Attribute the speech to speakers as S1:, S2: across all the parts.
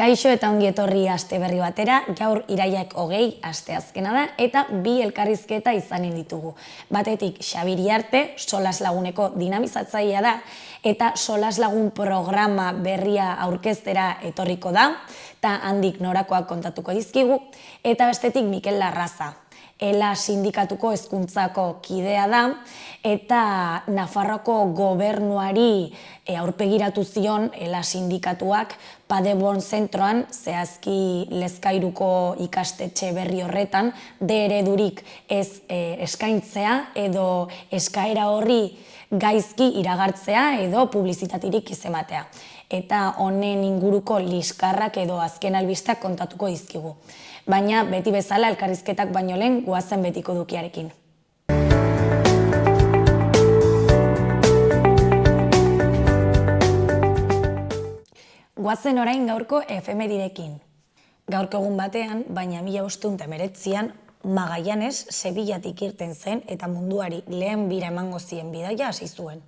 S1: Kaixo eta ongi etorri aste berri batera, gaur iraiak 20 asteazkena da eta bi elkarrizketa izanen ditugu. Batetik Xabir Iriarte, Solas Laguneko dinamizatzailea da eta Solas Lagun programa berria aurkeztera etorriko da, eta handik norakoak kontatuko dizkigu, eta bestetik Mikel Larraza. ELA sindikatuko hezkuntzako kidea da, eta Nafarroako gobernuari aurpegiratu zion ELA sindikatuak Padebon zentroan, zehazki Lezkairuko ikastetxe berri horretan, eredurik ez eskaintzea edo eskaera horri gaizki iragartzea edo publizitatirik ez ematea. Eta honen inguruko liskarrak edo azken albisteak kontatuko dizkigu. Baina beti bezala elkarrizketak baino lehen goazen betiko dukiarekin. Goazen orain gaurko efemeridekin. Gaurko egun batean, baina 1519an, Magallanes Sevillatik irten zen eta munduari lehen bira emango zien bidaia hasi zuen.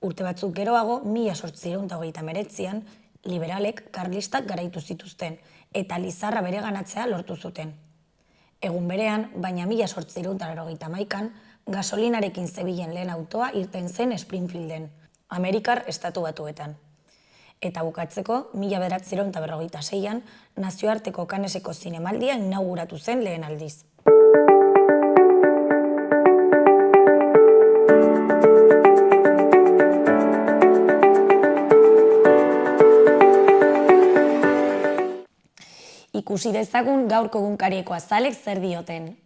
S1: Urte batzuk geroago, 1839an, liberalek karlistak garaitu zituzten eta Lizarra bereganatzea lortu zuten. Egun berean, baina 1891an, gasolinarekin zebilen lehen autoa irten zen Springfielden, Amerikar Estatu Batuetan. Eta bukatzeko, 1956an, nazioarteko Canneseko zinemaldia inauguratu zen lehen aldiz. Ikusi dezagun gaurko egunkarieko azalek zer dioten.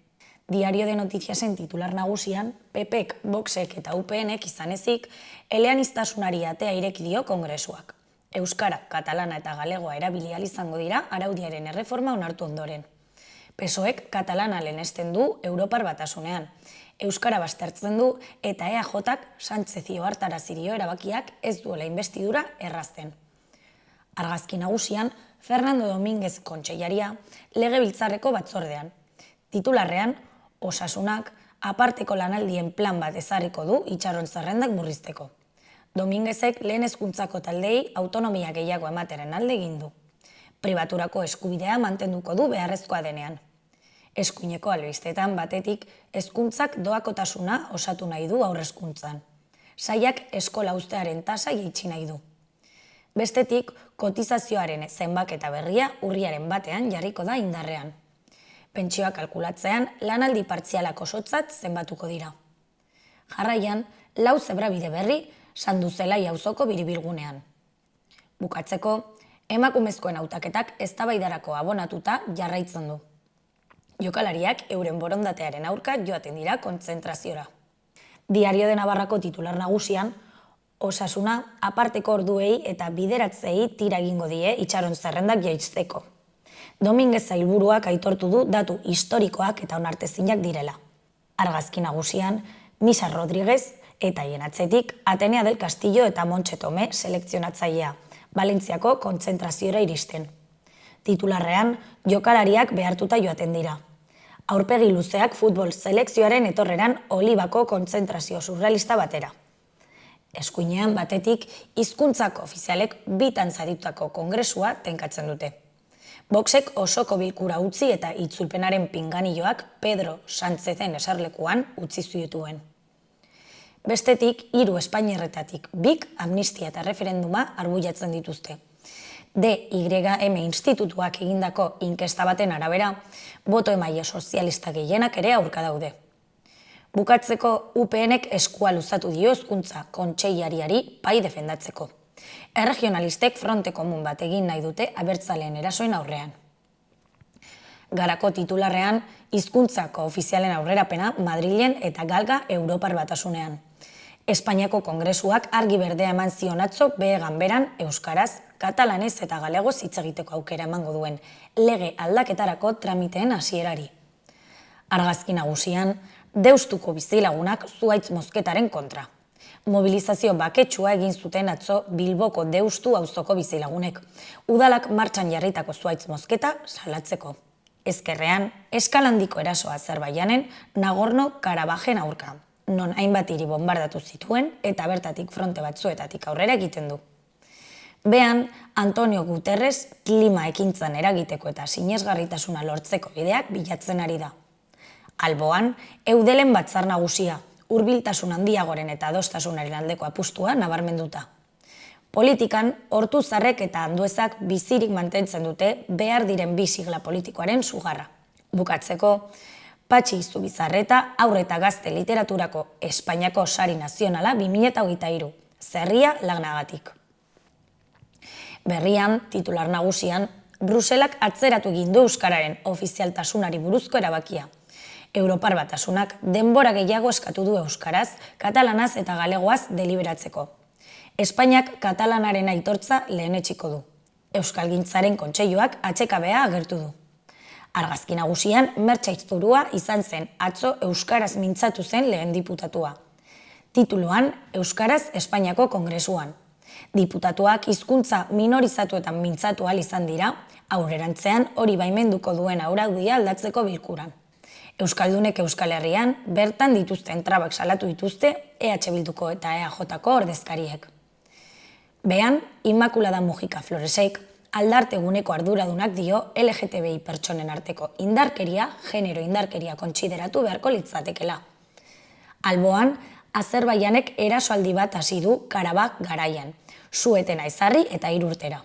S1: Diario de Noticiasen titular nagusian, PPek, Voxek eta UPNek izan ezik, eleaniztasunari atea ireki dio kongresuak. Euskara, katalana eta galegoa erabili ahal izango dira araudiaren erreforma onartu ondoren. PSOEk katalana lehenesten du Europar Batasunean. Euskara baztertzen du eta EAJak Sánchez ohartarazi dio erabakiak ez duela inbestidura errazten. Argazki nagusian, Fernando Domínguez kontseilaria legebiltzarreko batzordean. Titularrean, Osasunak aparteko lanaldien plan bat ezarriko du itxaron zerrendak murrizteko. Domínguezek lehen hezkuntzako taldei autonomia gehiago emateren alde egin du. Pribaturako eskubidea mantenduko du beharrezkoa denean. Eskuineko albistetan batetik hezkuntzak doakotasuna osatu nahi du aurrezkuntzan. Sailak eskola uztearen tasa jaitsi nahi du. Bestetik, kotizazioaren zenbaketa berria urriaren batean jarriko da indarrean. Pentsioa kalkulatzean lanaldi partzialak osotzat zenbatuko dira. Jarraian, 4 zebrabide berri Sanduzelai auzoko biribilgunean. Bukatzeko, emakumezkoen hautaketak eztabaidarako abonatuta jarraitzen du. Jokalariak euren borondatearen aurka joaten dira kontzentraziora. Diario de Navarrako titular nagusian, Osasuna aparteko orduei eta bideratzei tira egingo die itxaron zerrendak jaisteko. Domínguez sailburuak aitortu du datu historikoak eta onartezinak direla. Argazki nagusian, Misa Rodríguez eta haien atzetik Atenea del Castillo eta Montse Tome selekzionatzailea, Valentziako kontzentraziora iristen. Titularrean, jokalariak behartuta joaten dira. Aurpegi luzeak futbol selekzioaren etorreran Olibako kontzentrazio surrealista batera. Eskuinean batetik hizkuntzako ofizialek bitan zaritutako kongresua tenkatzen dute. Voxek osoko bilkura utzi eta itzulpenaren pinganilloak Pedro Sánchezen esarlekuan utzi zituen. Bestetik, 3 espainiarretatik 2 amnistia eta referenduma arbuiatzen dituzte. DYM institutuak egindako inkesta baten arabera, boto emaile sozialista gehienak ere aurka daude. Bukatzeko UPNek eskua luzatu dio hezkuntza kontseilariari pai defendatzeko. Erregionalistek fronte komun bat egin nahi dute abertzaleen erasoen aurrean. Garako titularrean, hizkuntzako ofizialen aurrerapena Madrilen eta galga Europar Batasunean. Espainiako kongresuak argi berdea eman zion atzo behe ganberan euskaraz, katalanez eta galegoz hitz egiteko aukera emango duen lege aldaketarako tramiteen hasierari. Argazki nagusian, Deustuko bizilagunak zuhaitz mozketaren kontra. Mobilizazio baketsua egin zuten atzo Bilboko Deustu auzoko bizilagunek. Udalak martxan jarritako zuhaitz mozketa salatzeko. Ezkerrean, eskalandiko erasoa Azerbaijanen Nagorno-Karabajen aurka, non hainbat hiri bombardatu zituen eta bertatik fronte batzuetatik aurrera egiten du. Behan, Antonio Guterres klima ekintzan eragiteko eta sinesgarritasuna lortzeko bideak bilatzen ari da. Alboan, Eudelen batzar nagusia, hurbiltasun handiagoren eta adostasunaren aldeko apustua nabarmenduta. Politikan, Ortuzarrek eta Anduezak bizirik mantentzen dute behar diren bi sigla politikoaren sugarra. Bukatzeko, Patxi Zubizarreta Haur eta Gazte Literaturako Espainiako Sari Nazionala 2023, Zerria Lagnagatik. Berrian, titular nagusian, Bruselak atzeratu egin du euskararen ofizialtasunari buruzko erabakia. Europar Batasunak denbora gehiago eskatu du euskaraz, katalanaz eta galegoaz deliberatzeko. Espainiak katalanaren aitortza lehenetsiko du. Euskalgintzaren kontseiluak atsekabea agertu du. Argazki nagusian, Mertxe Aizpurua izan zen atzo euskaraz mintzatu zen lehen diputatua. Tituluan, Euskaraz Espainiako Kongresuan. Diputatuak hizkuntza minorizatuetan mintzatu ahal izan dira, aurrerantzean hori baimenduko duen araudia aldatzeko bilkuran. Euskaldunek Euskal Herrian bertan dituzten trabak salatu dituzte EH Bilduko eta EAJko ordezkariek. Behan, Immaculada Mujika Floresek aldarte eguneko arduradunak dio LGTBI pertsonen arteko indarkeria, genero indarkeria kontsideratu beharko litzatekela. Alboan, Azerbaijanek erasoaldi bat hasi du Karabak garaian, Suetena ezarri eta 3 urtera.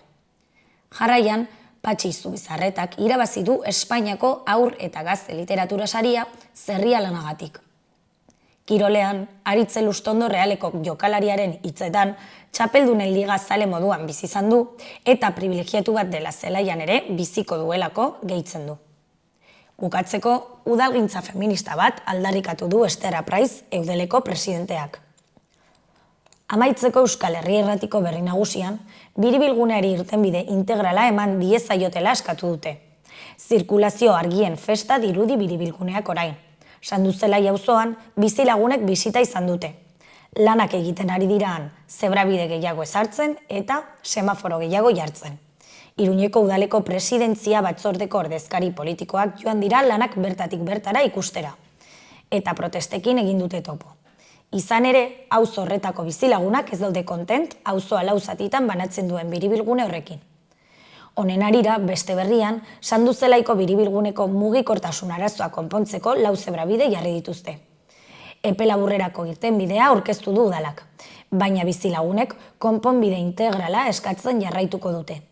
S1: Jarraian, Patxi Zubizarretak irabazi du Espainiako Haur eta Gazte Literatura saria Zerria Lagnagatik. Kirolean, Aritze Lustondo Realeko jokalariaren hitzetan, txapeldunen liga zale moduan bizi izan du eta privilegiatu bat dela zelaian ere biziko duelako gehitzen du. Bukatzeko, udalgintza feminista bat aldarrikatu du Ester Apraiz, Eudeleko presidenteak. Amaitzeko Euskal Herri Irratiko berri nagusian, biribilguneari irtenbide integrala eman diezaiotela eskatu dute. Zirkulazio argien festa dirudi biribilguneak orain. Sanduzzelai auzoan bizilagunek bisita izan dute. Lanak egiten ari diraan zebrabide gehiago ezartzen eta semaforo gehiago jartzen. Iruñeko udaleko presidentzia batzordeko ordezkari politikoak joan dira lanak bertatik bertara ikustera. Eta protestekin egin dute topo. Izan ere, auzo horretako bizilagunak ez daude kontent auzoa 4 zatitan banatzen duen biribilgune horrekin. Honen harira, beste berrian, Sanduzelaiko biribilguneko mugikortasun arazoa konpontzeko 4 zebrabide jarri dituzte. Epe laburrerako irtenbidea aurkeztu du udalak, baina bizilagunek konponbide integrala eskatzen jarraituko dute.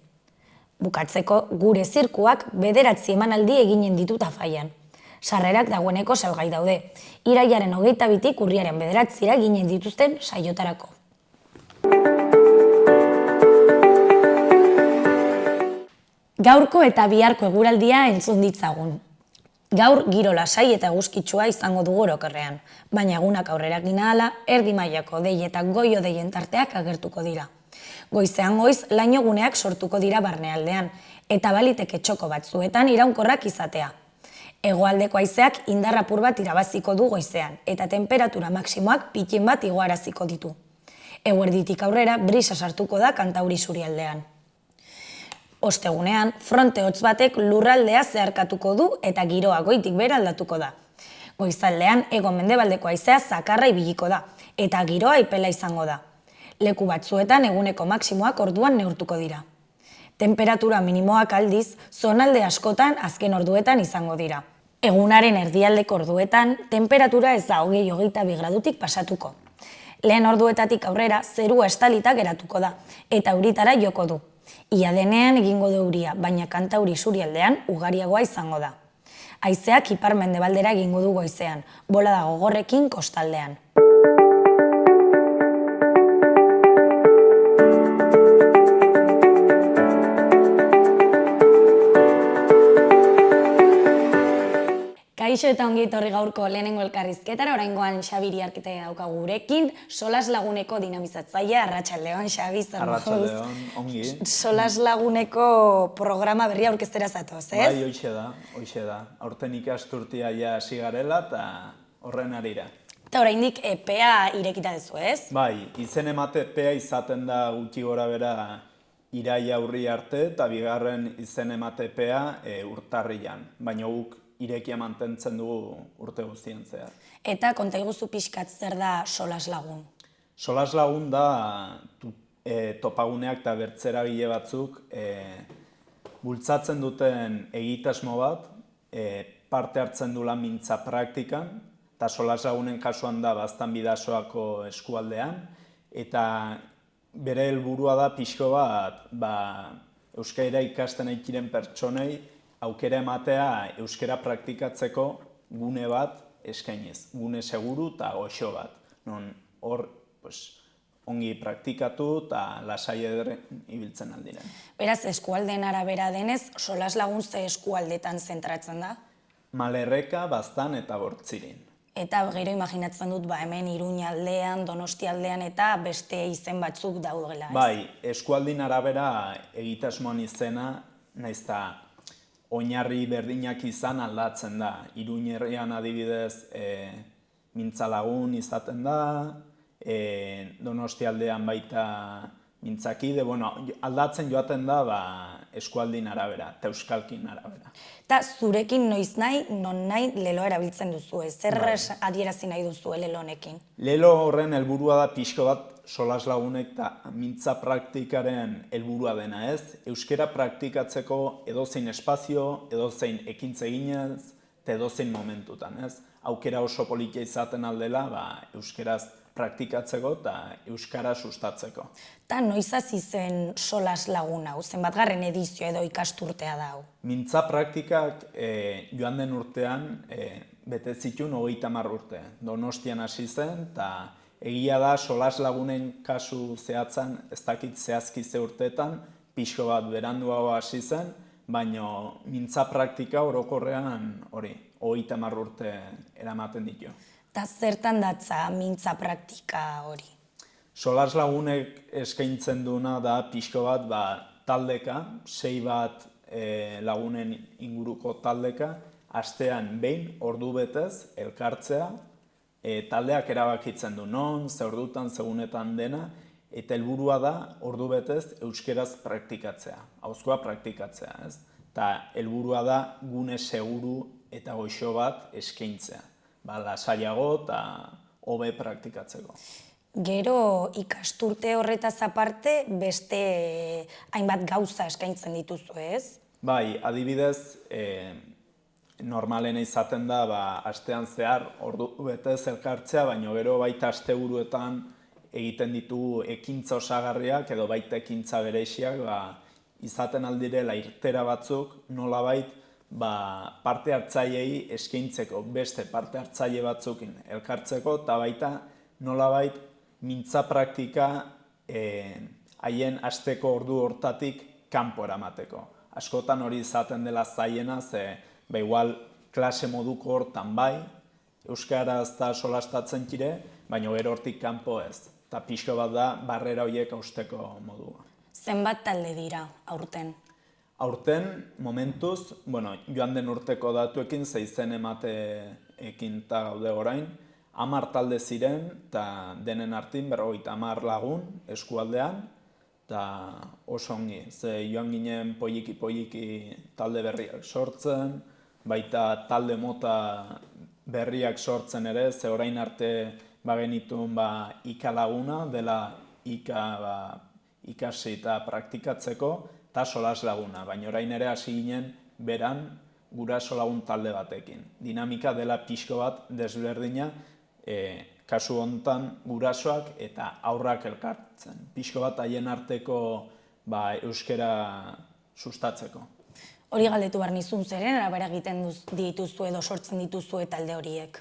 S1: Bukatzeko, gure zirkuak 9 emanaldi eginen ditu Tafallan. Sarrerak dagoeneko salgai daude. Irailaren 22tik urriaren 9 eginen dituzten saiotarako. Gaurko eta biharko eguraldia entzun ditzagun. Gaur giro lasai eta eguzkitsua izango dugu orokorrean, baina egunak aurrera egin ahala, erdi mailako dei eta goio deien tarteak agertuko dira. Goizean goiz, lainoguneak sortuko dira barnealdean, eta baliteke txoko batzuetan iraunkorrak izatea. Hegoaldeko haizeak indar apur bat irabaziko du goizean, eta temperatura maksimoak pitin bat igoaraziko ditu. Eguerditik aurrera brisa sartuko da Kantauri isurialdean. Ostegunean, fronte hotz batek lurraldea zeharkatuko du eta giroa goitik behera aldatuko da. Goizaldean, hego-mendebaldeko haizea zakarra ibiliko da, eta giroa epela izango da. Leku batzuetan eguneko maksimoak orduan neurtuko dira. Temperatura minimoak aldiz, zonalde askotan azken orduetan izango dira. Egunaren erdialdeko orduetan, temperatura ez da 20-22 gradutik pasatuko. Lehen orduetatik aurrera, zerua estalita geratuko da, eta euritara joko du. Ia denean egingo du euria, baina Kantauri isurialdean ugariagoa izango da. Haizeak ipar-mendebaldera egingo du goizean, bolada gogorrekin kostaldean. Kaixo eta ongi etorri gaurko lehenengo elkarrizketara, oraingoan Xabi Iriarte daukagu gurekin, Solas Laguneko dinamizatzailea. Arratsaldeon, Xabi, zer moduz?
S2: Arratsaldeon, ongi.
S1: Solas Laguneko programa berria aurkeztera zatoz, ez?
S2: Bai, hoixe da. Aurten ikasturtia ja hasi garela eta horren arira.
S1: Eta oraindik epea irekita duzu, ez?
S2: Bai, izen emate epea izaten da gutxi gora bera iraila urri arte eta bigarren izen emate epea urtarrilan, baina guk irekia mantentzen dugu urte guztien zehar.
S1: Eta konta iguzu pixkat zer da Solas Lagun?
S2: Solas Lagun da topaguneak eta bertzeragile batzuk bultzatzen duten egitasmo bat, parte hartzen dula mintza praktikan, eta Solas Lagunen kasuan da Baztan Bidasoako eskualdean, eta bere helburua da pixko bat euskara ikasten aikiren pertsonei aukera ematea euskara praktikatzeko gune bat eskainiz, gune seguru eta goxo bat, non hor ongi praktikatu eta lasai eder ibiltzen aldiren.
S1: Beraz, eskualdeen arabera denez, Solas Lagun ze eskualdetan zentratzen da?
S2: Malerreka, Baztan eta Bortzirin.
S1: Eta gero imaginatzen dut hemen Iruña aldean, Donostia aldean eta beste izen batzuk daudela, ez?
S2: Bai, eskualdin arabera egitasmoan izena, nahiz eta oinarri berdinak izan aldatzen da. Iruñerrian adibidez mintza lagun izaten da, Donostia aldean baita mintzakide, aldatzen joaten da eskualdin arabera, eta euskalkin arabera.
S1: Eta zurekin noiz nahi, non nahi leloa erabiltzen duzu, zer adierazi nahi duzu lelo honekin?
S2: Lelo horren helburua da pixko bat Solas Lagunek eta mintza praktikaren helburua dena, ez? Euskara praktikatzeko edozein espazio, edozein ekintza eginez, eta edozein momentutan, ez? Aukera oso politia izaten aldela, euskaraz praktikatzeko eta euskara sustatzeko.
S1: Eta noiz hasi zen Solas Lagun hau, zenbatgarren edizioa edo ikasturtea da hau?
S2: Mintza praktikak joan den urtean bete zituen 30 urte. Donostian hasi zen, eta egia da Solas Lagunen kasu zehatzan, ez dakit zehazki ze urteetan, pixko bat beranduago hasi zen, baina mintza praktika orokorrean 30 urte eramaten ditu.
S1: Eta zertan datza mintza praktika hori?
S2: Solas Lagunek eskaintzen duena da pixko bat taldeka, 6 bat lagunen inguruko taldeka, astean behin ordu betez elkartzea, taldeak erabakitzen du non, ze ordutan, segunetan dena, eta helburua da ordu betez euskeraz praktikatzea, ahozkoa praktikatzea, ez? Eta helburua da gune seguru eta goxo bat eskaintzea. Lasaiago eta hobe praktikatzeko.
S1: Gero ikasturte horretaz aparte beste hainbat gauza eskaintzen dituzu, ez?
S2: Bai, adibidez, normalena izaten da astean zehar ordu betez elkartzea, baina gero baita asteburuetan egiten ditugu ekintza osagarriak edo baita ekintza bereiziak izaten aldirela irtera batzuk nolabait parte hartzaileei eskaintzeko beste parte hartzaile batzukin elkartzeko eta baita nolabait mintza praktika haien asteko ordu hortatik kanpo eramateko. Askotan hori izaten dela zailena, ze igual klase moduko hortan bai, euskaraz eta solastatzen kire, baina gero hortik kanpo ez. Eta pixko bat da barrera horiek hausteko modua.
S1: Zenbat talde dira aurten?
S2: Aurten, momentuz, joan den urteko datuekin, zeizen emateekin eta gaude orain, 10 talde ziren, eta denen artin 50 lagun eskualdean, eta oso ongi, ze joan ginen poliki talde berriak sortzen, baita talde mota berriak sortzen ere, ze orain arte bagenitun ika laguna, dela ika ikasi eta praktikatzeko, eta Solas Laguna, baina orain ere hasi ginen beran guraso lagun talde batekin. Dinamika dela pixko bat desberdina, kasu honetan gurasoak eta aurrak elkartzen. Pixko bat haien arteko euskara sustatzeko.
S1: Hori galdetu behar nizun zeren, arabera egiten dituzu edo sortzen dituzu talde horiek?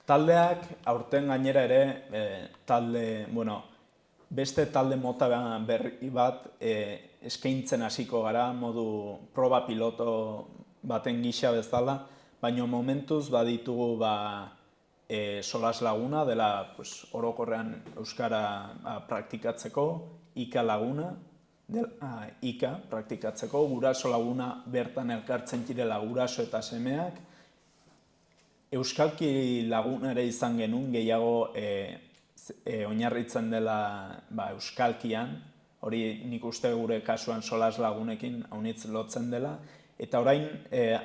S2: Taldeak aurten gainera ere, beste talde mota berri bat eskaintzen hasiko gara, modu proba piloto baten gisa bezala, baina momentuz baditugu Solas Laguna, dela orokorrean euskara praktikatzeko, ika laguna, ika praktikatzeko, guraso laguna bertan elkartzen kirela guraso eta semeak, euskalki laguna ere izan genuen, gehiago oinarritzen dela euskalkian, hori nik uste gure kasuan Solas Lagunekin haunitz lotzen dela, eta orain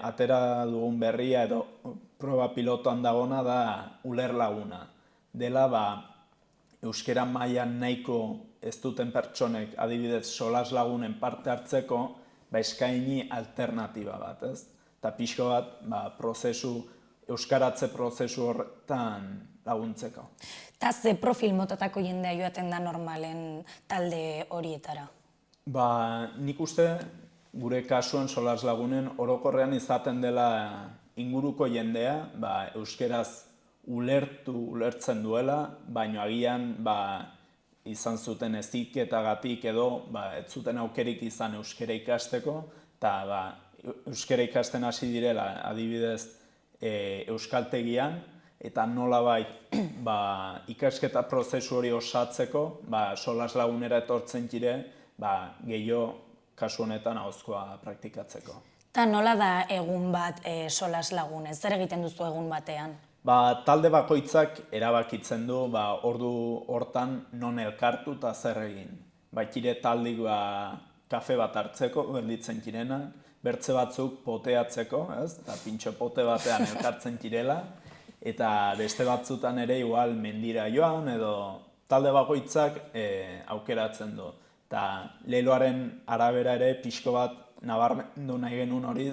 S2: atera dugun berria edo proba pilotoan dagona da Uler Laguna. Dela euskara mailan nahiko ez duten pertsonek adibidez solas lagunen parte hartzeko, eskaini alternatiba bat, ez? Eta pixko bat, euskaratze prozesu horretan laguntzeko.
S1: Eta ze profil motatako jendea joaten da normalen talde horietara?
S2: Nik uste gure kasuan solas lagunen orokorrean izaten dela inguruko jendea, euskeraz ulertzen duela, baina agian izan zuten heziketagatik edo ez zuten aukerik izan euskera ikasteko, eta euskera ikasten hasi direla adibidez euskaltegian, eta nolabait ikasketa prozesu hori osatzeko, solas lagunera etortzen dire, gehiago kasu honetan ahozkoa praktikatzeko.
S1: Eta nola da egun bat solas lagunez? Zer egiten duzu egun batean?
S2: Talde bakoitzak erabakitzen du ordu hortan non elkartu eta zer egin. Baitire taldik kafe bat hartzeko, gelditzen kirena, bertze batzuk poteatzeko, eta pintxo pote batean elkartzen kirela, eta beste batzutan ere igual mendira joan edo talde bakoitzak aukeratzen du. Eta leiloaren arabera ere pixko bat nabarmendu nahi genuen hori,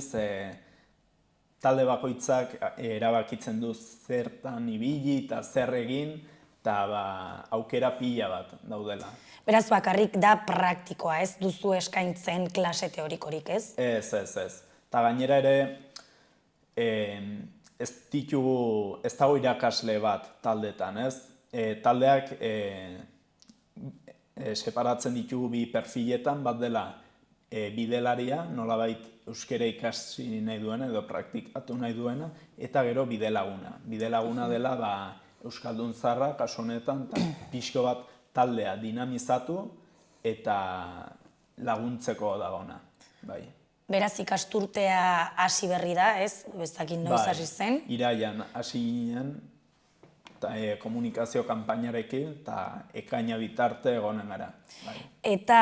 S2: talde bakoitzak erabakitzen du zertan ibili eta zer egin, eta aukera pila bat daudela.
S1: Beraz, bakarrik da praktikoa, ez duzu eskaintzen klase teorikorik, ez?
S2: Ez. Eta gainera ere, ez dago irakasle bat taldetan, ez? Taldeak separatzen ditugu bi perfiletan, bat dela bidelaria, nolabait euskera ikasi nahi duena edo praktikatu nahi duena, eta gero bidelaguna. Bidelaguna dela euskaldun zaharra, kasu honetan, pixko bat taldea dinamizatu eta laguntzeko dagona.
S1: Beraz, ikasturtea hasi berri da, ez? Bestakin noiz hasi zen?
S2: Iraian hasi ginen, komunikazio kanpainarekin eta ekaina bitarte egonen gara.
S1: Eta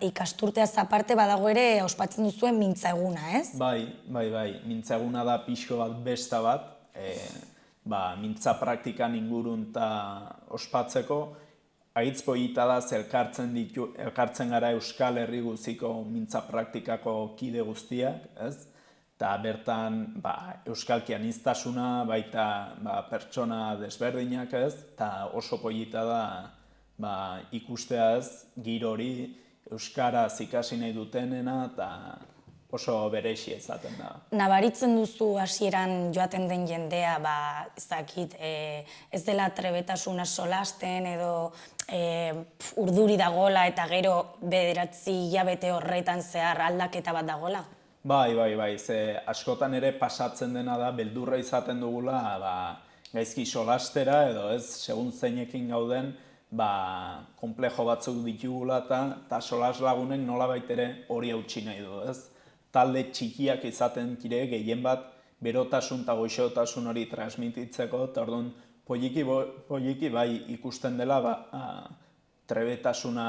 S1: ikasturteaz aparte badago ere ospatzen duzuen mintza eguna, ez?
S2: Bai. Mintza eguna da pixko bat besta bat, mintza praktikan ingurun eta ospatzeko. Agitz polita da elkartzen gara Euskal Herri guztiko mintza praktikako kide guztiak, ez? Eta bertan euskalki aniztasuna, baita pertsona desberdinak, ez? Eta oso polita da ikustea, ez? Giro hori euskaraz ikasi nahi dutenena eta oso berexia izaten da.
S1: Nabaritzen duzu hasieran joaten den jendea, ez dakit, ez dela trebetasuna solasten edo urduri dagola eta gero 9 hilabete horretan zehar aldaketa bat dagola?
S2: Bai, ze askotan ere pasatzen dena da, beldurra izaten dugula gaizki solastera edo ez, segun zeinekin gauden, konplejo batzuk ditugula eta solas lagunek nolabait ere hori hautsi nahi du, ez? Talde txikiak izaten kire gehien bat berotasun eta goxotasun hori transmititzeko, eta orduan poliki bai ikusten dela trebetasuna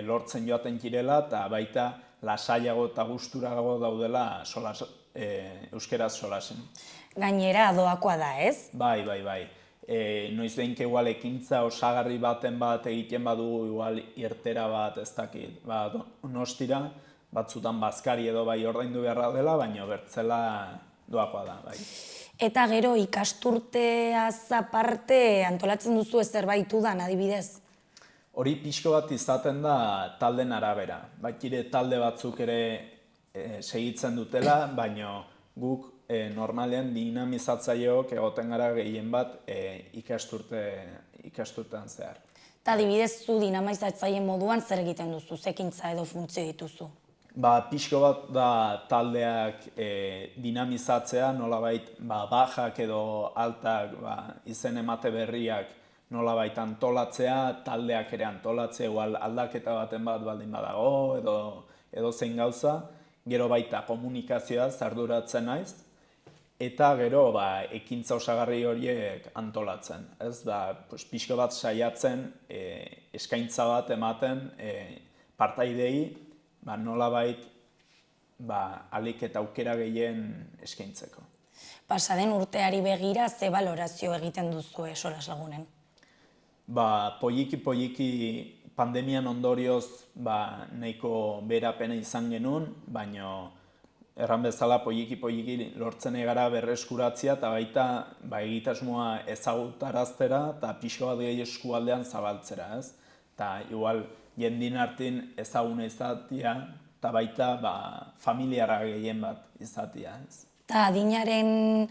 S2: lortzen joaten kirela eta baita lasaiago eta gusturago daudela euskeraz solasen.
S1: Gainera doakoa da, ez?
S2: Bai. Noiz behinke igual ekintza osagarri baten bat egiten badugu igual irtera bat ez dakit. Nostira, batzutan bazkari edo bai ordaindu beharra dela, baina bertzela doakoa da, bai.
S1: Eta gero ikasturteaz aparte antolatzen duzu zerbait udan adibidez?
S2: Hori pixko bat izaten da talden arabera. Baitire talde batzuk ere segitzen dutela, baina guk normalean dinamizatzaileok egoten gara gehien bat ikasturtean zehar.
S1: Eta adibidez zu dinamizatzaile moduan zer egiten duzu, zekintza edo funtzio dituzu?
S2: Pixko bat da taldeak dinamizatzea, nolabait bajak edo altak izen emate berriak nolabait antolatzea, taldeak ere antolatzea, igual aldaketa baten bat baldin badago edo zein gauza, gero baita komunikazioaz arduratzen naiz, eta gero ekintza osagarri horiek antolatzen. Pixko bat saiatzen eskaintza bat ematen partaidei, nolabait alik eta aukera gehien eskaintzeko.
S1: Pasaden urteari begira ze balorazio egiten duzu solas lagunen?
S2: Poliki pandemian ondorioz nahiko berapena izan genuen, baina erran bezala poliki lortzen egara berreskuratzea eta baita egitasmoa ezagutaraztera eta pixo bat gehi eskualdean zabaltzera, ez? Eta igual jendin artin ezaguna izatea eta baita familiara gehien bat izatea, ez?
S1: Eta adinaren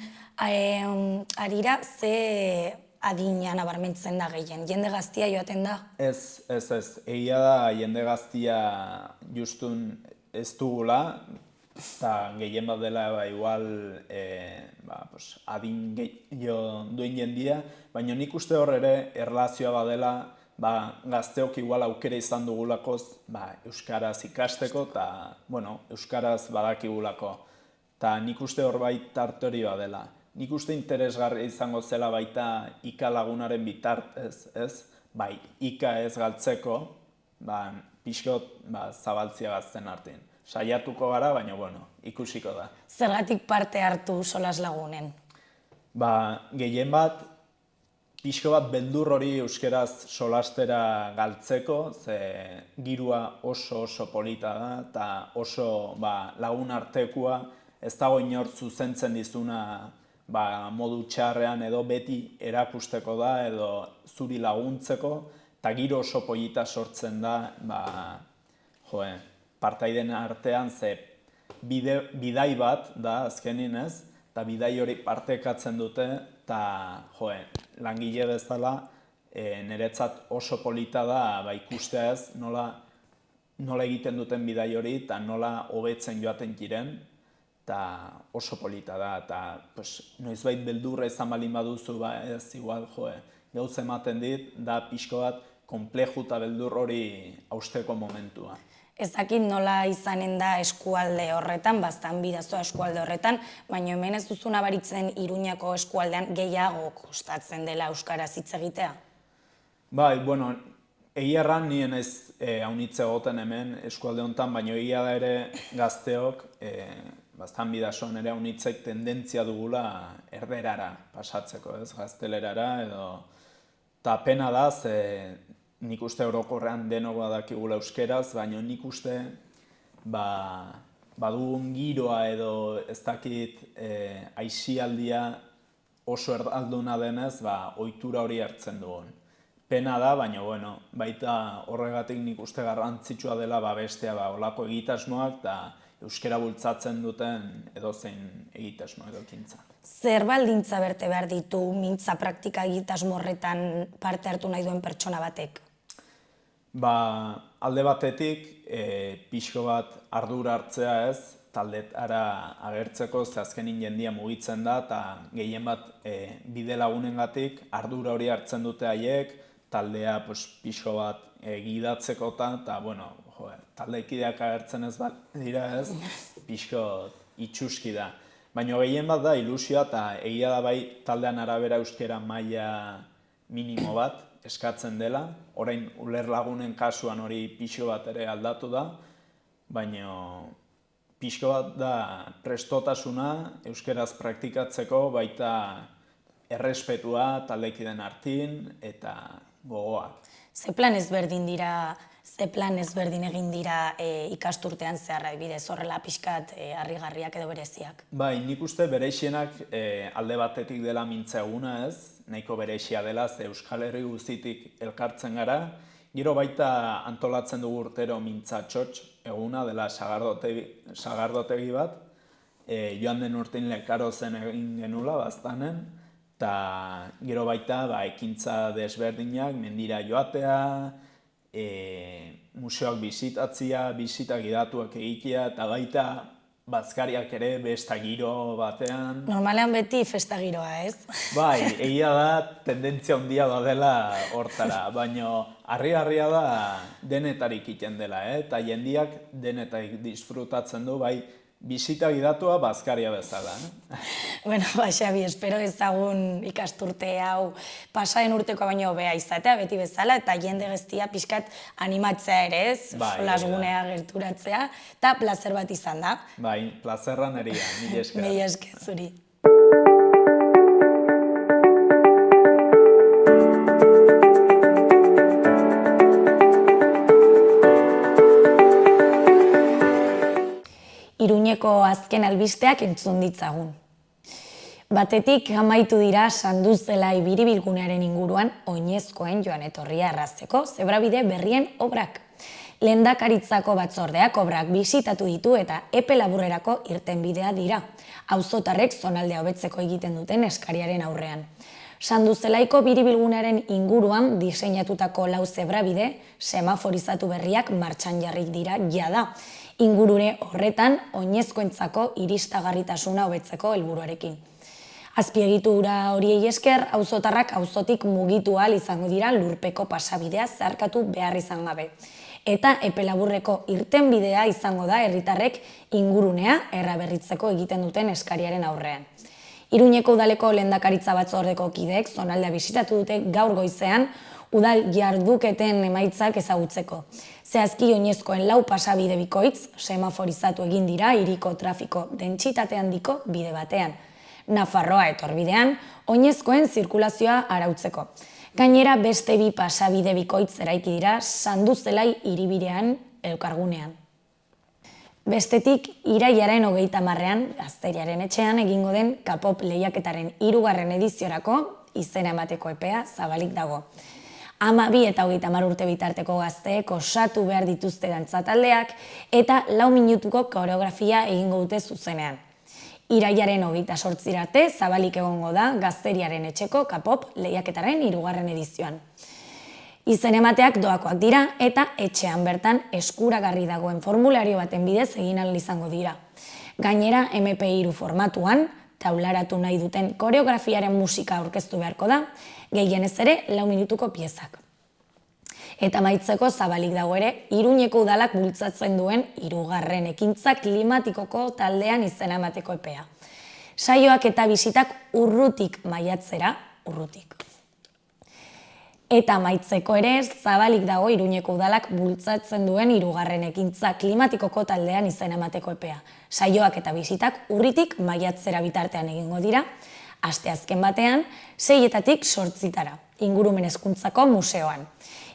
S1: arira ze adina nabarmentzen da gehien? Jende gaztia joaten da?
S2: Ez. Egia da jende gaztia justun ez dugula, eta gehien bat dela igual adin gehiago duen jendia, baina nik uste hor ere erlazioa badela gazteok igual aukera izan dugulakoz euskaraz ikasteko eta euskaraz badakigulako. Eta nik uste hor tartorioa dela. Nik uste interesgarria izango zela baita ika lagunaren bitartez, ez? Ika ez galtzeko, pixkot zabaltzia gazten artean. Saiatuko gara, baina ikusiko da.
S1: Zergatik parte hartu solas lagunen?
S2: Gehien bat, pixko bat beldur hori euskeraz solastera galtzeko, ze girua oso polita da, eta oso lagun artekoa, ez dago inor zuzentzen dizuna modu txarrean edo beti erakusteko da edo zuri laguntzeko, eta giro oso polita sortzen da partaiden artean ze bidai bat da azkenin, ez? Eta bidai hori partekatzen dute eta langile bezala niretzat oso polita da ikustea ez nola egiten duten bidai hori eta nola hobetzen joaten jiren. Eta oso polita da, eta noizbait beldurra izan balin baduzu, ez igual, gauz ematen dit, da pixko bat konpleju eta beldur hori hausteko momentua.
S1: Ez dakit nola izanen da eskualde horretan, bastan bidazoa eskualde horretan, baina hemen ez duzu nabaritzen Iruñako eskualdean gehiago kostatzen dela euskaraz hitz egitea?
S2: Egia erran nien ez haunitze egoten hemen eskualde honetan, baina egia da ere gazteok, bastan bidazoan ere haunitzek tendentzia dugula erderara pasatzeko, ez, gaztelerara edo... Ta pena da, ze nik uste orokorrean denok badakigula euskeraz, baina nik uste badugun giroa edo ez dakit aisialdia oso erdalduna denez, ohitura hori hartzen dugun. Pena da, baina baita horregatik nik uste garrantzitsua dela bestea olako egitasmoak eta euskera bultzatzen duten edozein egitasmo edo ekintza.
S1: Zer baldintza berte behar ditu mintza praktika egitasmo horretan parte hartu nahi duen pertsona batek?
S2: Alde batetik, pixko bat ardura hartzea ez, taldetara agertzeko, ze azkenin jendia mugitzen da, eta gehien bat bide lagunengatik ardura hori hartzen dute haiek, taldea pixko bat gidatzeko eta, taldekideak agertzen ez dira ez, pixko itxuski da. Baina gehien bat da ilusioa eta egia da bai taldean arabera euskera maila minimo bat eskatzen dela. Orain uler lagunen kasuan hori pixko bat ere aldatu da, baina pixko bat da prestotasuna euskeraz praktikatzeko baita errespetua taldekideen artin eta gogoak.
S1: Ze plan ezberdin egin dira ikasturtean zeharra bidez horrela pixkat harrigarriak edo bereziak?
S2: Nik uste berexienak alde batetik dela mintza eguna ez, nahiko berexia dela ze Euskal Herri guztitik elkartzen gara. Gero baita antolatzen dugu urtero mintza txotx eguna dela sagardotegi bat. Joan den urtein Lekarozen egin genula baztanen. Eta gero baita ekintza desberdinak, mendira joatea, museoak bisitatzea, bisita gidatuak egitea, eta baita bazkariak ere besta giro batean.
S1: Normalean beti festa giroa, ez?
S2: Egia da tendentzia handia dela hortara, baina harrigarria da denetarik iten dela, eta jendiak denetarik disfrutatzen du, bisita gidatua bazkaria bezala.
S1: Xabi, espero ezagun ikasturte hau pasaren urteko baino hobea izatea, beti bezala, eta jende guztia pixkat animatzea ere ez, solasgunea gerturatzea, eta plazer bat izan da.
S2: Plazerra neria, mila esker.
S1: Mila esker zuri. Iruñeko azken albisteak entzun ditzagun. Batetik amaitu dira Sanduzelai biribilgunearen inguruan oinezkoen joan etorria errazteko zebrabide berrien obrak. Lehendakaritzako batzordeak obrak bisitatu ditu eta epe laburrerako irtenbidea dira, auzotarrek zonaldea hobetzeko egiten duten eskariaren aurrean. Sanduzelaiko biribilgunearen inguruan diseinatutako 4 zebrabide semaforizatu berriak martxan jarrik dira jada, ingurune horretan oinezkoentzako iristagarritasuna hobetzeko helburuarekin. Azpiegitura horiei esker, auzotarrak auzotik mugitu ahal izango dira lurpeko pasabidea zeharkatu behar izan gabe. Eta epe laburreko irtenbidea izango da herritarrek ingurunea erraberritzeko egiten duten eskariaren aurrean. Iruñeko udaleko lehendakaritza batzordeko kideek zonaldea bisitatu dute gaur goizean udal jarduketen emaitzak ezagutzeko. Zehazki oinezkoen 4 pasabide bikoitz semaforizatu egin dira hiriko trafiko dentsitate handiko bide batean. Nafarroa etorbidean, oinezkoen zirkulazioa arautzeko. Gainera beste 2 pasabide bikoitz eraiki dira Sanduzelai hiribidean elkargunean. Bestetik, irailaren 30ean, Gazteriaren etxean egingo den K-pop lehiaketaren 3. ediziorako izena emateko epea zabalik dago. 12 eta 30 urte bitarteko gazteek osatu behar dituzte dantzataldeak eta 4 minutuko koreografia egingo dute zuzenean. Irailaren 28 arte zabalik egongo da Gazteriaren etxeko K-pop lehiaketaren 3. edizioan. Izen emateak doakoak dira eta etxean bertan eskuragarri dagoen formulario baten bidez egin ahal izango dira. Gainera MP3 formatuan, taularatu nahi duten koreografiaren musika aurkeztu beharko da, gehienez ere 4 minutuko piezak. Eta amaitzeko zabalik dago ere, Iruñeko udalak bultzatzen duen 3. ekintza klimatikoko taldean izena emateko epea. Saioak eta bisitak urrutik maiatzera, urrutik. Eta amaitzeko ere, zabalik dago Iruñeko udalak bultzatzen duen 3. ekintza klimatikoko taldean izena emateko epea. Saioak eta bisitak urritik maiatzera bitartean egingo dira, asteazken batean, 6-etatik 8-tara, ingurumen hezkuntzako museoan.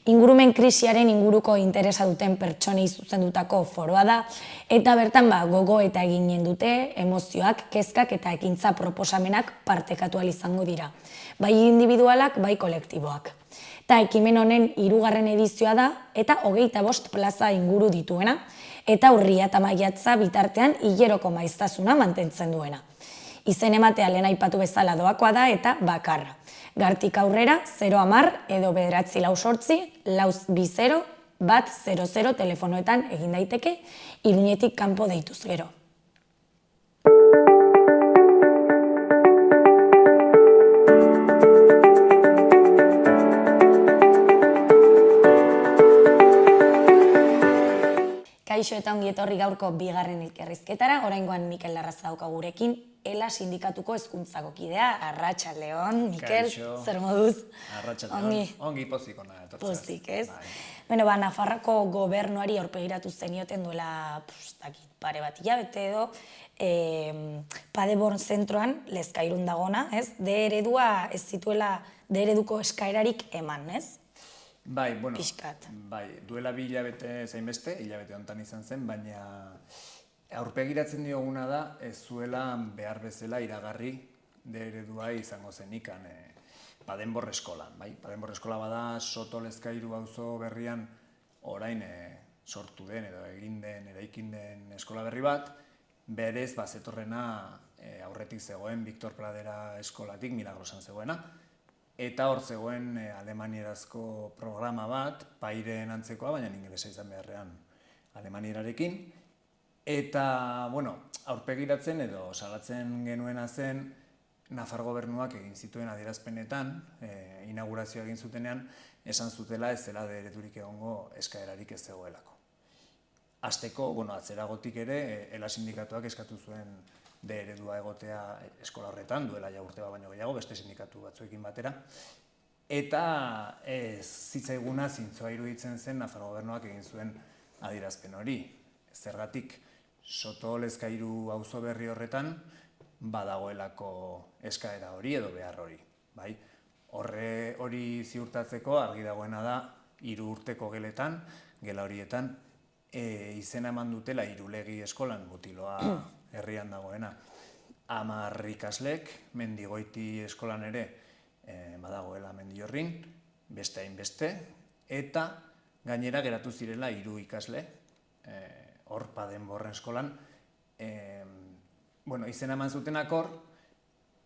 S1: Ingurumen krisiaren inguruko interesa duten pertsonei zuzendutako foroa da, eta bertan gogo eta eginen dute emozioak, kezkak eta ekintza proposamenak partekatu ahal izango dira. Bai individualak, bai kolektiboak. Eta ekimen honen 3. edizioa da, eta 25 plaza inguru dituena, eta urria eta maiatza bitartean hileroko maiztasuna mantentzen duena. Izen ematea lehen aipatu bezala doakoa da eta bakarra. Gartik aurrera 010 edo 948 420 100 telefonoetan egin daiteke, Iruñetik kanpo deituz gero. Kaixo eta ongi etorri gaurko 2. elkarrizketara, oraingoan Mikel Larraza dauka gurekin, ELA sindikatuko hezkuntzako kidea, arratsaldeon, Mikel, zer moduz?
S3: Arratsaldeon, ongi pozik ona etortzea.
S1: Pozik, ez? Nafarroko gobernuari aurpegiratu zenioten duela, pare bat hilabete edo, Paderborn zentroan, Lezkairun dagona, ez? D-eredua ez zituela D-ereduko eskaerarik eman, ez?
S3: Bai,
S1: Pixkat.
S3: Duela 2 hilabete zainbeste, hilabete honetan izan zen, baina aurpegiratzen dioguna da ez zuela behar bezala iragarri D-eredua izango zenikan Paderborn eskolan. Paderborn eskola bada Soto Lezkairu auzo berrian orain sortu den edo eraikin den eskola berri bat, berez zetorrena aurretik zegoen Victor Pradera eskolatik Milagrosan zegoena, eta hor zegoen alemanierazko programa bat, Paireen antzekoa, baina ingelesa izan beharrean alemanierarekin. Eta, aurpegiratzen edo salatzen genuena zen, Nafar gobernuak egin zituen adierazpenetan, inaugurazioa egin zutenean, esan zutela ez zela D-eredurik egongo eskaerarik ez zegoelako. Hasteko, atzeragotik ere, ELA sindikatuak eskatu zuen D-eredua egotea eskola horretan, duela ja urte bat baino gehiago, beste sindikatu batzuekin batera. Eta zitzaiguna zintzoa iruditzen zen Nafar gobernuak egin zuen adierazpen hori. Zergatik, Soto Lezkairu auzo berri horretan badagoelako eskaera hori edo behar hori. Hori ziurtatzeko argi dagoena da 3 urteko geletan, gela horietan, izena eman dutela Irulegi eskolan, Mutiloa herrian dagoena. 10 ikaslek, Mendigoiti eskolan ere badagoela Mendiorrin, beste hainbeste, eta gainera geratu zirela 3 ikasle, hor Padenborren eskolan, izena eman zutenak hor,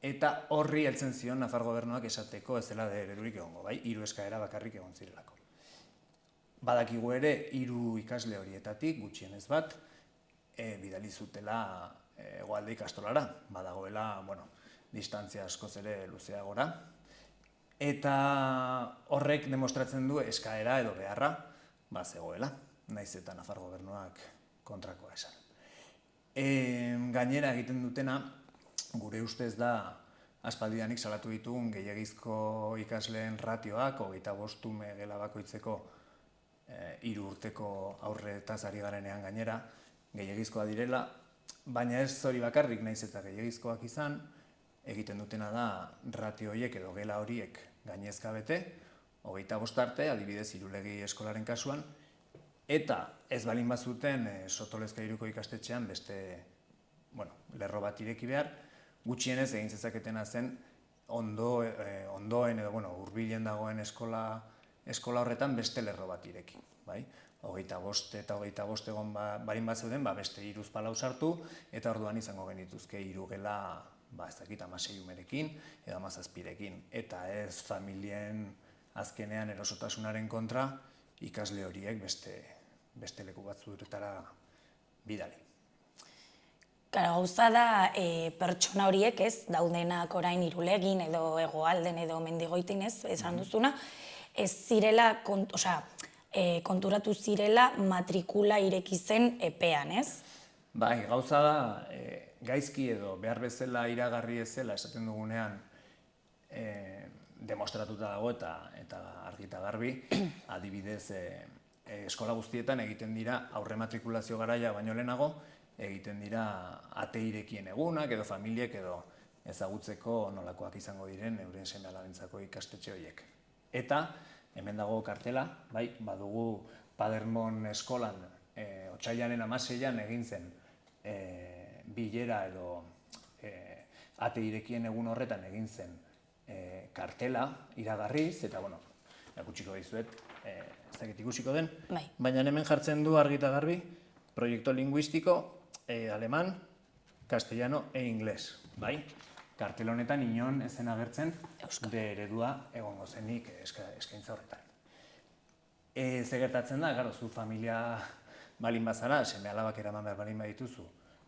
S3: eta horri heltzen zion Nafar gobernuak esateko ez dela eredurik egongo, bai? 3 eskaera bakarrik egon zirelako. Badakigu ere 3 ikasle horietatik, gutxienez bat, bidali zutela hegoalde ikastolara, badagoela, distantzia askoz ere luzeagora, eta horrek demostratzen du eskaera edo beharra zegoela, naiz eta Nafar gobernuak kontrakoa esan. Gainera egiten dutena, gure ustez da aspaldidanik salatu ditugun gehiegizko ikasleen ratioak, 25 ume gela bakoitzeko 3 urteko aurretaz ari garenean gainera, gehiegizkoa direla, baina ez hori bakarrik naiz eta gehiegizkoak izan, egiten dutena da ratio horiek edo gela horiek gainezka bete, 25 arte, adibidez Irulegi eskolaren kasuan, eta ez balin bazuten Sotolezka 3ko ikastetxean beste lerro bat ireki behar, gutxienez egin zezaketena zen ondoen edo hurbilen dagoen eskola horretan beste lerro bat ireki. 25 eta 25 egon barin bat zeuden, beste 3 sartu, eta orduan izango genituzke 3 gela, ez dakit 16 umerekin edo 17rekin, eta ez familien azkenean erosotasunaren kontra ikasle horiek beste leku batzuetara bidali.
S1: Gauza da pertsona horiek ez, daudenak orain Irulegin edo Hegoalden edo Mendigoitin ez, esan duzuna, ez zirela, konturatu zirela matrikula ireki zen epean, ez?
S3: Bai, gauza da, gaizki edo behar bezala iragarri ezela esaten dugunean demostratuta dago eta argi eta garbi, adibidez eskola guztietan egiten dira aurre matrikulazio garaia baino lehenago, egiten dira ate irekien egunak edo familiek edo ezagutzeko nolakoak izango diren euren seme-alabentzako ikastetxe horiek. Eta hemen dago kartela, badugu Paderborn eskolan otsailaren 16an egin zen bilera edo ate irekien egun horretan egin zen kartela iragarriz, eta erakutsiko dizuet, ez dakit ikusiko den, baina hemen jartzen du argi eta garbi proiektu linguistiko aleman, castellano e ingles, Kartel honetan inon ezen agertzen de eredua egongo zenik eskaintza horretan. Ze gertatzen da, zu familia balin bazara, seme-alabak eraman behar balin badituzu,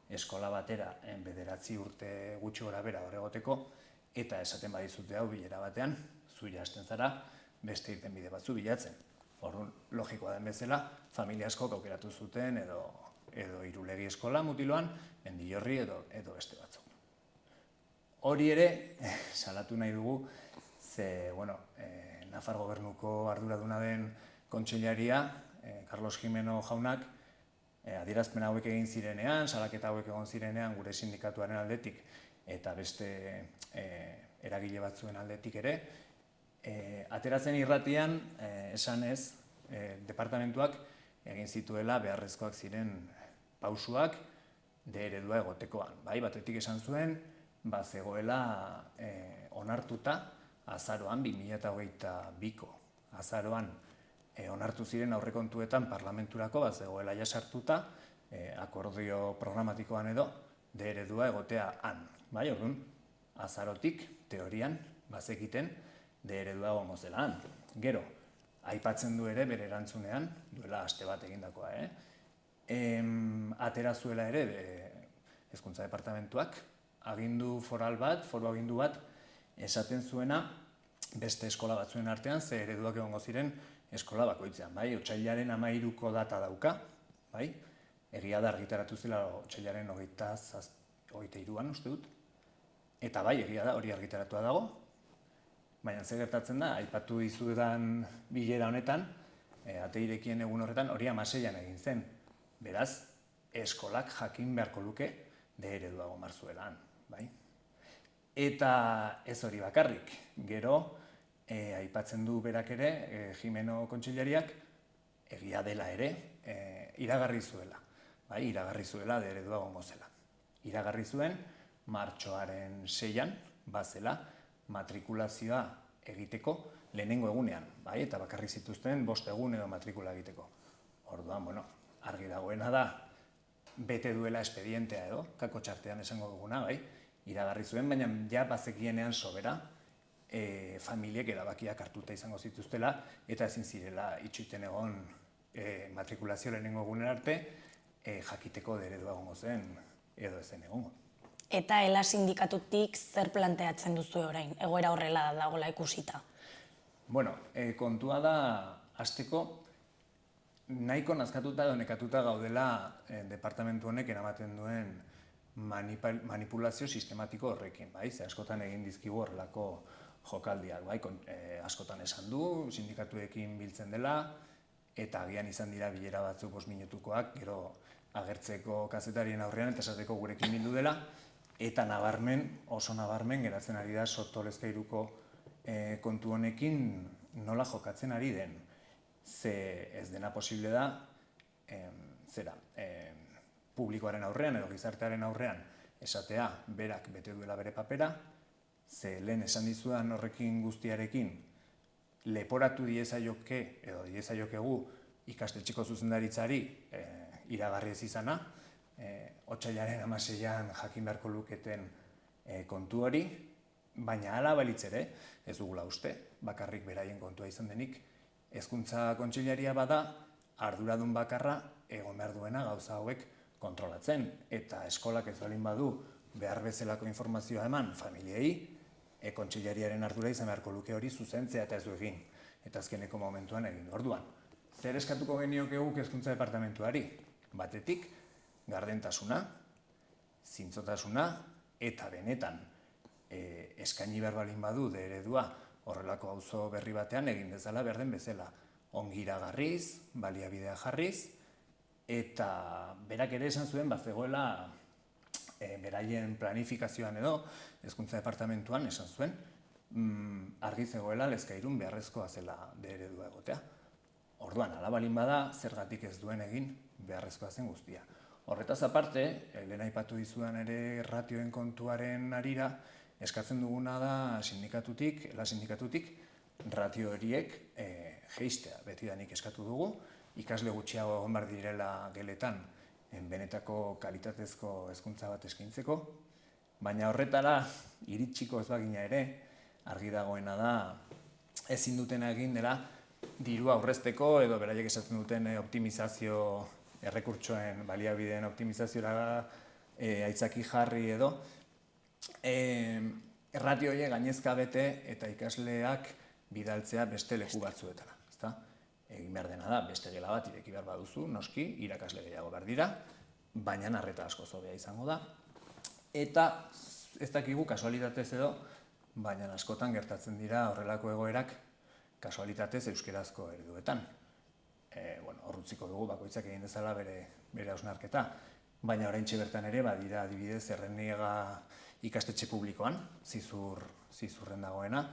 S3: eskola batera 9 urte gutxi gora bera hor egoteko, eta esaten badizute hau bilera batean, zu hasten zara beste irtenbide batzu bilatzen. Orduan, logikoa den bezala, familia askok aukeratu zuten edo Irulegi eskola Mutiloan, Mendillorri edo beste batzuk. Hori ere, salatu nahi dugu, ze, Nafar gobernuko arduraduna den kontseilaria, Carlos Jimeno jaunak, adierazpen hauek egin zirenean, salaketa hauek egon zirenean gure sindikatuaren aldetik, eta beste eragile batzuen aldetik ere, ateratzen irratian, esanez, departamentuak egin zituela beharrezkoak ziren pausuak de eredua egotekoan. Batetik esan zuen, zegoela onartuta azaroan, 2022ko azaroan onartu ziren aurrekontuetan parlamenturako zegoela jasartuta akordio programatikoan edo de eredua egotea han. Orduan, azarotik teorian bazekiten de eredua egongo zela han. Gero, aipatzen du ere bere erantzunean, duela aste bat egindakoa, atera zuela ere Hezkuntza Departamentuak, agindu foral bat, foru agindu bat, esaten zuena beste eskola batzuen artean, ze ereduak egongo ziren eskola bakoitzean. Otsailaren 13ko data dauka, egia da argitaratu zela otsailaren 23an, uste dut, eta egia da hori argitaratua dago, baina ze gertatzen da, aipatu dizudan bilera honetan, ate irekien egun horretan, hori 16an egin zen. Beraz, eskolak jakin beharko luke de eredua egon marzuelan. Eta ez hori bakarrik, gero, aipatzen du berak ere, Jimeno kontseilariak, egia dela ere, iragarri zuela. Bai, iragarri zuela eredua egongo zela. Iragarri zuen, martxoaren 6an, bazela, matrikulazioa egiteko lehenengo egunean, bai, eta bakarrik zituzten 5 egun edo matrikula egiteko. Orduan, bueno, argi dagoena da, bete duela espedientea edo, kako txartean esango duguna, bai, iragarri zuen, baina ja bazekienean sobera, familiek erabakiak hartuta izango zituztela, eta ezin zirela itxoiten egon matrikulazio lehenengo egunen arte, jakiteko eredua egongo zen edo ezen egongo.
S1: Eta ELA sindikatutik zer planteatzen duzu orain, egoera horrela dagoela ikusita?
S3: Bueno, kontua da, hasteko, nahiko nazkatuta edo nekatuta gaudela departamentu honek eramaten duen manipulazio sistematiko horrekin, bai? Ze askotan egin dizkigu horrelako jokaldiak, bai? Askotan esan du, sindikatuekin biltzen dela, eta agian izan dira bilera batzuk 5 minutukoak, gero agertzeko kazetarien aurrean eta esateko gurekin bildu dela, eta nabarmen, oso nabarmen, geratzen ari da Sotolezkairuko kontu honekin nola jokatzen ari den. Ze ez dena posible da, publikoaren aurrean edo gizartearen aurrean esatea berak bete duela bere papera, ze lehen esan dizudan horrekin guztiarekin leporatu diezaioke edo diezaiokegu ikastetxeko zuzendaritzari iragarri ez izana, otsailaren 16an jakin beharko luketen kontu hori, baina hala balitz ere, ez dugula uste, bakarrik beraien kontua izan denik, Hezkuntza Kontseilaria bada arduradun bakarra egon behar duena gauza hauek kontrolatzen, eta eskolak ez baldin badu behar bezalako informazioa eman familiei, kontseilariaren ardura izan beharko luke hori zuzentzea eta ez du egin, eta azkeneko momentuan egin du. Orduan, zer eskatuko genioke guk Hezkuntza Departamentuari? Batetik, gardentasuna, zintzotasuna, eta benetan eskaini behar baldin badu eredua horrelako auzo berri batean egin dezala behar den bezala. Ongi iragarriz, baliabidea jarriz, eta berak ere esan zuen bazegoela beraien planifikazioan edo Hezkuntza Departamentuan esan zuen argi zegoela Lezkairun beharrezkoa zela eredua egotea. Orduan, hala baldin bada, zergatik ez duen egin beharrezkoa zen guztia. Horretaz aparte, lehen aipatu dizudan ere ratioen kontuaren harira, eskatzen duguna da sindikatutik, ELA sindikatutik, ratio horiek jeistea. Betidanik eskatu dugu, ikasle gutxiago egon behar direla geletan benetako kalitatezko hezkuntza bat eskaintzeko, baina horretara iritsiko ez bagina ere, argi dagoena da ezin dutena egin dela dirua aurrezteko edo beraiek esaten duten optimizazio errekurtsoen baliabideen optimizaziora aitzaki jarri edo ratio horiek gainezka bete eta ikasleak bidaltzea beste leku batzuetara. Egin behar dena da, beste gela bat ireki behar baduzu, noski, irakasle gehiago behar dira, baina arreta asko zobea izango da. Eta ez dakigu kasualitatez edo, baina askotan gertatzen dira horrelako egoerak kasualitatez euskerazko ereduetan. Horrutziko dugu bakoitzak egin dezala bere hausnarketa, baina oraintxe bertan ere badira adibidez Erreniega ikastetxe publikoan, zizurren dagoena,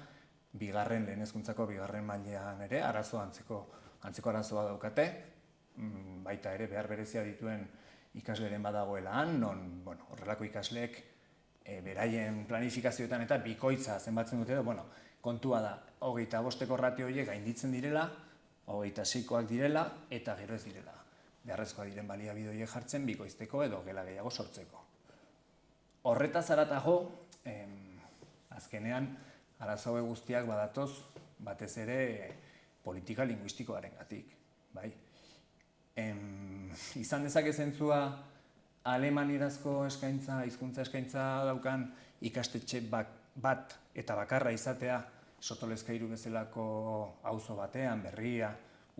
S3: lehen hezkuntzako bigarren mailean ere arazo antzeko arazoa daukate, baita ere behar berezia dituen ikasleren badagoela han, non horrelako ikasleek beraien planifikazioetan eta bikoitza zenbatzen dute, kontua da, 25ko ratio horiek gainditzen direla, 26koak direla, eta gero ez direla. Beharrezkoa diren baliabide horiek jartzen bikoizteko edo gela gehiago sortzeko. Horretaz haratago, azkenean, arazo hauek guztiak badatoz, batez ere politika linguistikoarengatik, bai? Izan dezake zentzua alemanierazko eskaintza, hizkuntza eskaintza daukan ikastetxe bat eta bakarra izatea Sotolezkairu bezalako auzo batean, berria,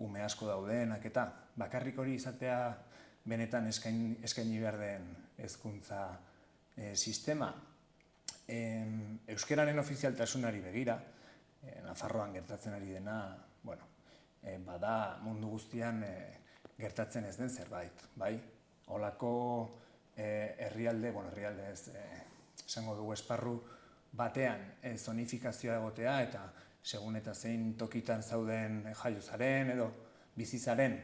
S3: ume asko daudenak eta bakarrik hori izatea benetan eskaini behar den hezkuntza sistema. Euskararen ofizialtasunari begira, Nafarroan gertatzen ari dena, bada mundu guztian gertatzen ez den zerbait, bai? Holako herrialde ez, esango dugu esparru batean zonifikazioa egotea eta segun eta zein tokitan zauden jaiozaren edo bizizaren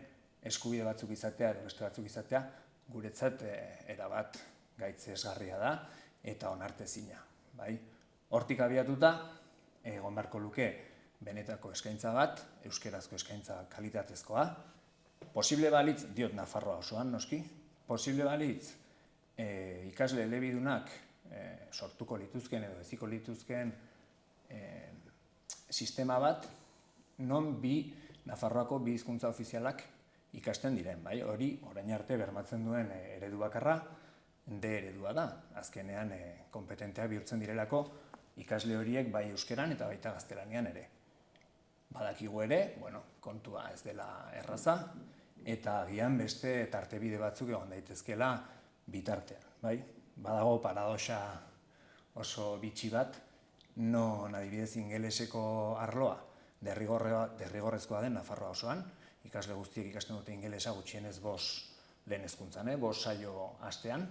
S3: eskubide batzuk izatea edo beste batzuk izatea, guretzat erabat gaitzesgarria da eta onartezina. Hortik abiatuta, egon beharko luke benetako eskaintza bat, euskerazko eskaintza kalitatezkoa, posible balitz, diot Nafarroa osoan noski, posible balitz ikasle elebidunak sortuko lituzken edo eziko lituzken sistema bat, non Nafarroako bi hizkuntza ofizialak ikasten diren, hori orain arte bermatzen duen eredu bakarra, D eredua da, azkenean kompetenteak bihurtzen direlako ikasle horiek bai euskeran eta baita gaztelanian ere. Badakigu ere, kontua ez dela erraza, eta agian beste tartebide batzuk egon daitezkela bitartean. Badago paradoxa oso bitxi bat, non adibidez ingeleseko arloa derrigorrezkoa den Nafarroa osoan, ikasle guztiek ikasten dute ingelesa gutxienez 5 lehen hezkuntzan, 5 saio astean,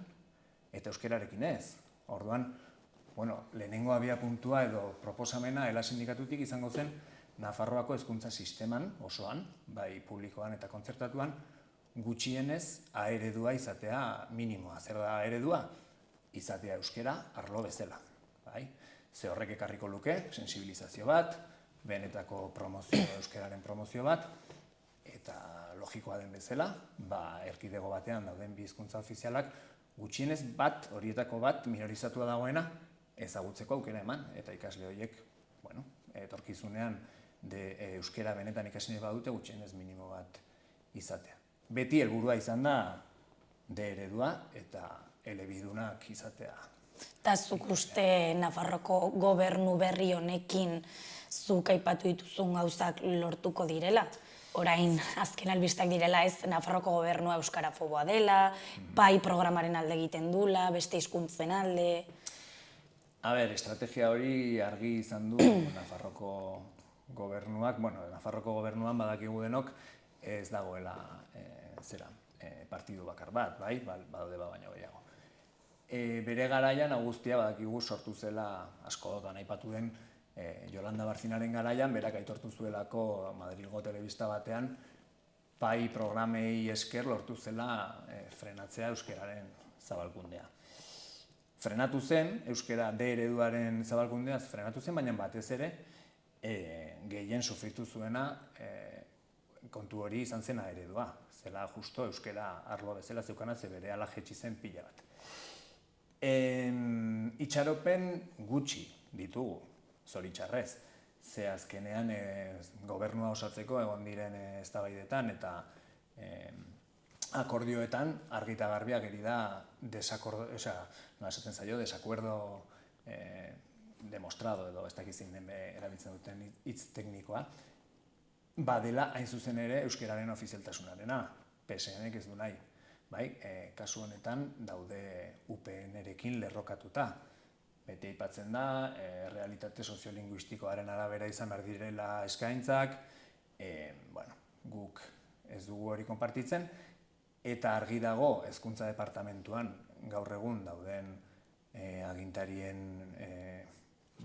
S3: eta euskerarekin ez. Orduan, lehenengo abiapuntua edo proposamena ELA sindikatutik izango zen Nafarroako hezkuntza sisteman osoan, bai publikoan eta kontzertatuan, gutxienez A eredua izatea minimoa. Zer da A eredua? Izatea euskera arlo bezala. Ze horrek ekarriko luke, sensibilizazio bat, benetako promozio, euskeraren promozio bat, eta logikoa den bezala, erkidego batean dauden bi hizkuntza ofizialak, gutxienez horietako bat minorizatua dagoena ezagutzeko aukera eman, eta ikasle horiek, etorkizunean euskera benetan ikasi nahi badute gutxienez minimo bat izatea. Beti helburua izan da D eredua eta elebidunak izatea.
S1: Eta zuk uste Nafarroko gobernu berri honekin zuk aipatu dituzun gauzak lortuko direla? Orain azken albistak direla ez Nafarroko gobernua euskarafoboa dela, bai programaren alde egiten dula, beste hizkuntzen alde...
S3: Estrategia hori argi izan du Nafarroko gobernuak, Nafarroko gobernuan badakigu denok ez dagoela partidu bakar bat, badaude baino gehiago. Bere garaian, guztia badakigu sortu zela askotan aipatu den Yolanda Barcinaren garaian, berak aitortu zuelako Madrilgo telebista batean, bai programei esker lortu zela frenatzea euskeraren zabalkundea. Frenatu zen, euskera D ereduaren zabalkundeaz frenatu zen, baina batez ere gehien sufritu zuena kontu hori izan zen A eredua. Zela justo euskera arlo bezala zeukana, ze bere ala jetxi zen pila bat. Itxaropen gutxi ditugu, zoritxarrez. Ze azkenean gobernua osatzeko egon diren eztabaidetan eta akordioetan argi eta garbi ageri da desacuerdo demostrado edo ez dakizin den erabiltzen duten hitz teknikoa, badela hain zuzen ere euskeraren ofizialtasunarena, PSN-ek ez du nahi. Kasu honetan daude UPN-erekin lerrokatuta. Beti aipatzen da, realitate soziolinguistikoaren arabera izan behar direla eskaintzak, guk ez dugu hori konpartitzen, eta argi dago hezkuntza departamentuan gaur egun dauden agintarien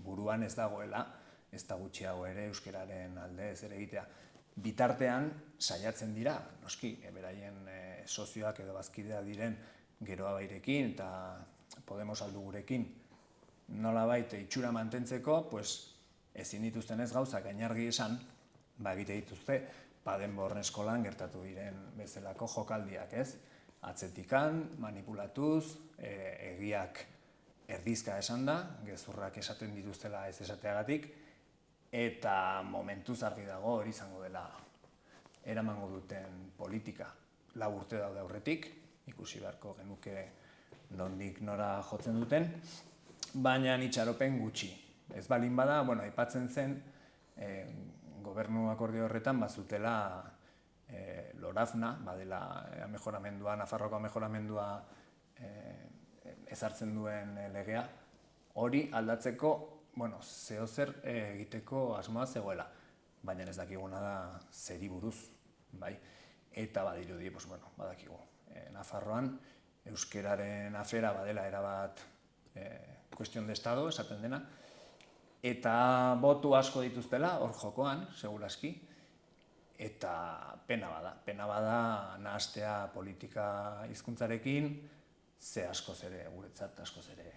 S3: buruan ez dagoela, ez da gutxiago ere euskeraren alde ez ere egitea. Bitartean saiatzen dira, noski, beraien sozioak edo bazkidea diren Geroa Bairekin eta Podemos Aldugurekin nolabait itxura mantentzeko, ezin dituzten ez gauzak gainargi esan, egite dituzte Padenborn eskolan gertatu diren bezalako jokaldiak, ez? Atzetikan, manipulatuz, egiak erdizka esan da, gezurrak esaten dituztela ez esateagatik, eta momentuz argi dago hori izango dela eramango duten politika. 4 urte daude aurretik, ikusi beharko genuke nondik nora jotzen duten, baina itxaropen gutxi. Ez balin bada, aipatzen zen, gobernu akordio horretan bazutela Lorafna, badela Nafarroako mejoramendua ezartzen duen legea, hori aldatzeko, zeozer egiteko asmoa zegoela, baina ez dakiguna da zeri buruz, eta badirudi, badakigu. Nafarroan, euskeraren afera badela erabat kuestion de estado, esaten dena, eta botu asko dituztela, hor jokoan, seguraski, Eta pena bada nahastea politika hizkuntzarekin, ze askoz ere, guretzat askoz ere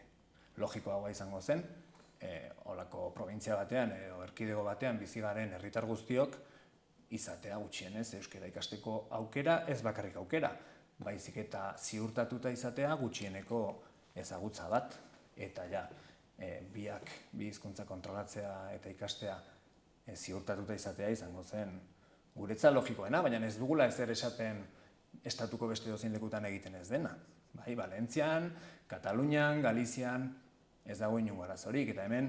S3: logikoagoa izango zen, holako probintzia batean edo erkidego batean bizi garen herritar guztiok izatea gutxienez euskara ikasteko aukera, ez bakarrik aukera, baizik eta ziurtatuta izatea gutxieneko ezagutza bat, eta ja, bi hizkuntza kontrolatzea eta ikastea ziurtatuta izatea izango zen guretzat logikoena, baina ez dugula ezer esaten estatuko beste dozein lekutan egiten ez dena. Bai, Valentzian, Katalunian, Galizian, ez dago inongo arazorik, eta hemen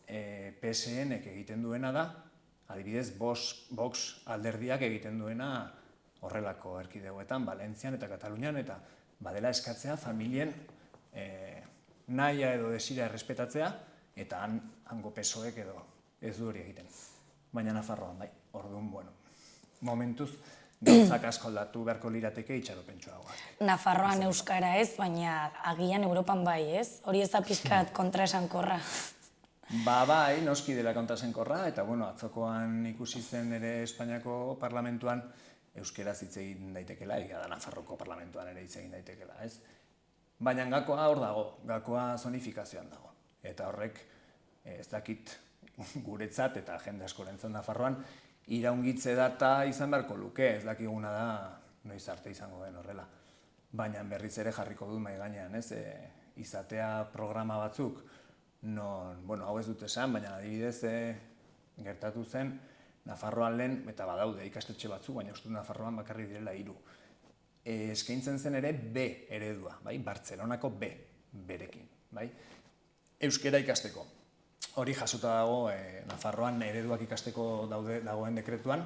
S3: PSN-ek egiten duena da, adibidez, Vox alderdiak egiten duena horrelako erkidegoetan, Valentzian eta Katalunian, eta badela eskatzea familien nahia edo desira errespetatzea, eta hango PSOEk edo ez du hori egiten. Baina Nafarroan, bai, orduan, bueno, momentuz, gauzak asko aldatu beharko lirateke itxaropentsuagoak.
S1: Nafarroan euskara ez, baina agian Europan bai, ez? Hori ez da pixkat kontraesankorra.
S3: Bai, noski dela kontraesankorra, eta bueno, atzokoan ikusi zen ere Espainiako parlamentuan euskeraz hitz egin daitekela, egia da Nafarroko parlamentuan ere hitz egin daitekela, ez? Baina gakoa hor dago, gakoa zonifikazioan dago. Eta horrek, ez dakit guretzat eta jende askorentzat Nafarroan, iraungitze data izan beharko luke, ez dakiguna da noiz arte izango den horrela. Baina berriz ere jarriko dut mahai gainean, ez? Izatea programa batzuk, non, bueno, hau ez dut esan, baina adibidez gertatu zen, Nafarroan lehen, eta badaude ikastetxe batzuk, baina uste Nafarroan bakarrik direla 3. Eskaintzen zen ere B eredua, bai? Bartzelonako B berekin, bai? Euskera ikasteko. Hori jasota dago Nafarroan ereduak ikasteko dagoen dekretuan,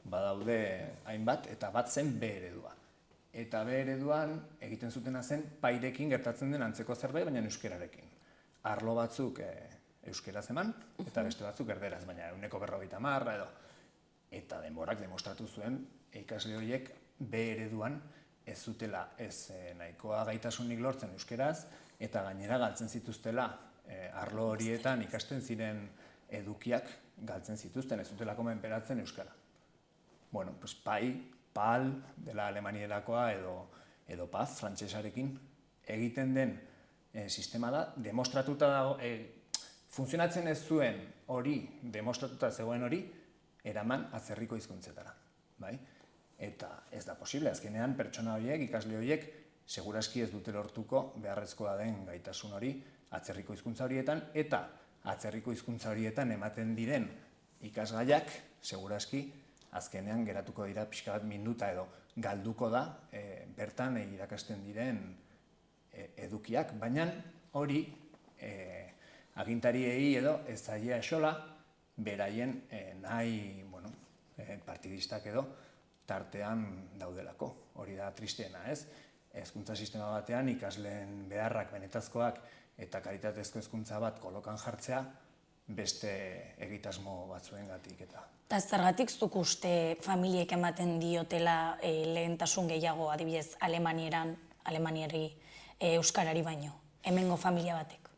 S3: badaude hainbat, eta bat zen B eredua. Eta B ereduan egiten zutena zen pairekin gertatzen den antzeko zerbait, baina euskerarekin. Arlo batzuk euskeraz eman, eta beste batzuk erderaz, baina 150 edo. Eta denborak demostratu zuen ikasle horiek B ereduan ez zutela ez nahikoa gaitasunik lortzen euskeraz, eta gainera galtzen zituztela arlo horietan ikasten ziren edukiak galtzen zituzten, ez zutelako menperatzen euskara. Bueno, pues PAL dela alemanierakoa edo PAF, frantsesarekin egiten den sistema da, demostratuta dago, funtzionatzen ez zuen hori, demostratuta zegoen hori, eraman atzerriko hizkuntzetara, bai? Eta ez da posible, azkenean pertsona horiek, ikasle horiek, seguraski ez dute lortuko beharrezkoa den gaitasun hori atzerriko hizkuntza horietan, eta atzerriko hizkuntza horietan ematen diren ikasgaiak, seguraski, azkenean geratuko dira pixka bat minduta edo galduko da bertan irakasten diren edukiak, baina hori agintariei edo ez zaie axola beraien nahi partidistak edo tartean daudelako. Hori da tristeena, ez? Hezkuntza sistema batean ikasleen beharrak benetazkoak eta kalitatezko hezkuntza bat kolokan jartzea beste egitasmo batzuengatik eta.
S1: Eta zergatik zuk uste familiek ematen diotela lehentasun gehiago, adibidez, alemanieri euskarari baino, hemengo familia batek?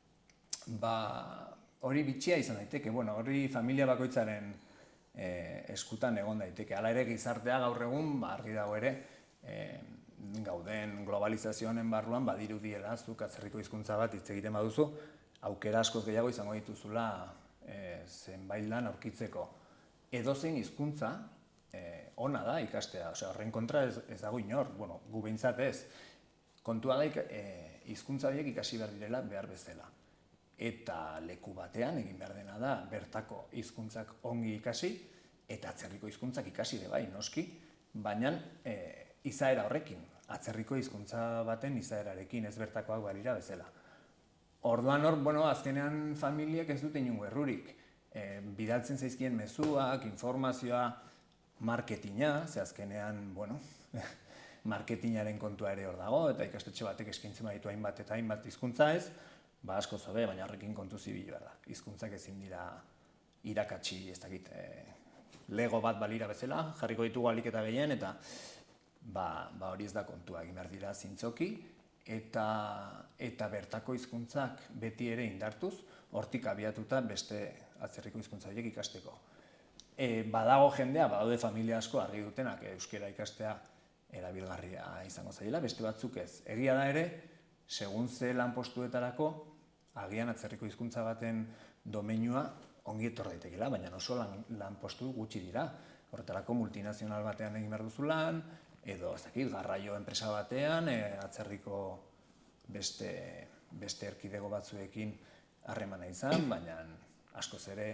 S3: Hori bitxia izan daiteke, hori familia bakoitzaren eskutan egon daiteke. Hala ere gizartea gaur egun, argi dago ere, gauden globalizazioaren barruan badirudiela zuk atzerriko hizkuntza bat hitz egiten baduzu, aukera askoz gehiago izango dituzula zenbait lan aurkitzeko. Edozein hizkuntza ona da ikastea, horren kontra ez dago inor, gu behintzat ez. Kontua da hizkuntza horiek ikasi behar direla behar bezala. Eta leku batean egin behar dena da bertako hizkuntzak ongi ikasi eta atzerriko hizkuntzak ikasi ere bai, noski, baina izaera horrekin, atzerriko hizkuntza baten izaerarekin ez bertakoak balira bezala. Orduan hor, azkenean familiek ez dute inongo errurik. Bidaltzen zaizkien mezuak, informazioa, marketina, ze azkenean, marketinaren kontua ere hor dago, eta ikastetxe batek eskaintzen baditu hainbat eta hainbat hizkuntza ez, asko zobe, baina horrekin kontu zibil behar da. Hizkuntzak ezin dira irakatsi, ez dakit, lego bat balira bezala, jarriko ditugu ahalik eta gehien, eta hori ez da kontua, egin behar dira zintzoki, eta bertako hizkuntzak beti ere indartuz, hortik abiatuta beste atzerriko hizkuntza horiek ikasteko. Badago jendea, badaude familia asko argi dutenak euskera ikastea erabilgarria izango zaila, beste batzuk ez. Egia da ere, segun ze lanpostuetarako, agian atzerriko hizkuntza baten domeinua ongi etor daitekela, baina oso lanpostu gutxi dira. Horretarako multinazional batean egin behar duzu lan, edo ez dakit, garraio enpresa batean, atzerriko beste erkidego batzuekin harremana izan, baina askoz ere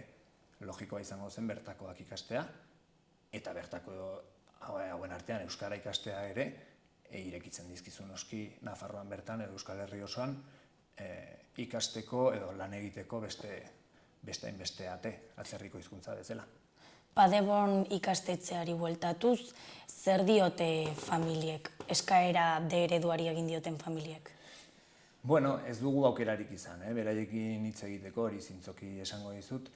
S3: logikoa izango zen bertakoak ikastea, eta bertako hauen artean euskara ikastea ere, irekitzen dizkizu noski Nafarroan bertan edo Euskal Herri osoan ikasteko edo lan egiteko beste hainbeste ate atzerriko hizkuntza bezala.
S1: Paderborn ikastetxeari bueltatuz, zer diote familiek, eskaera D ereduari egin dioten familiek?
S3: Bueno, ez dugu aukerarik izan, beraiekin hitz egiteko, hori zintzoki esango dizut.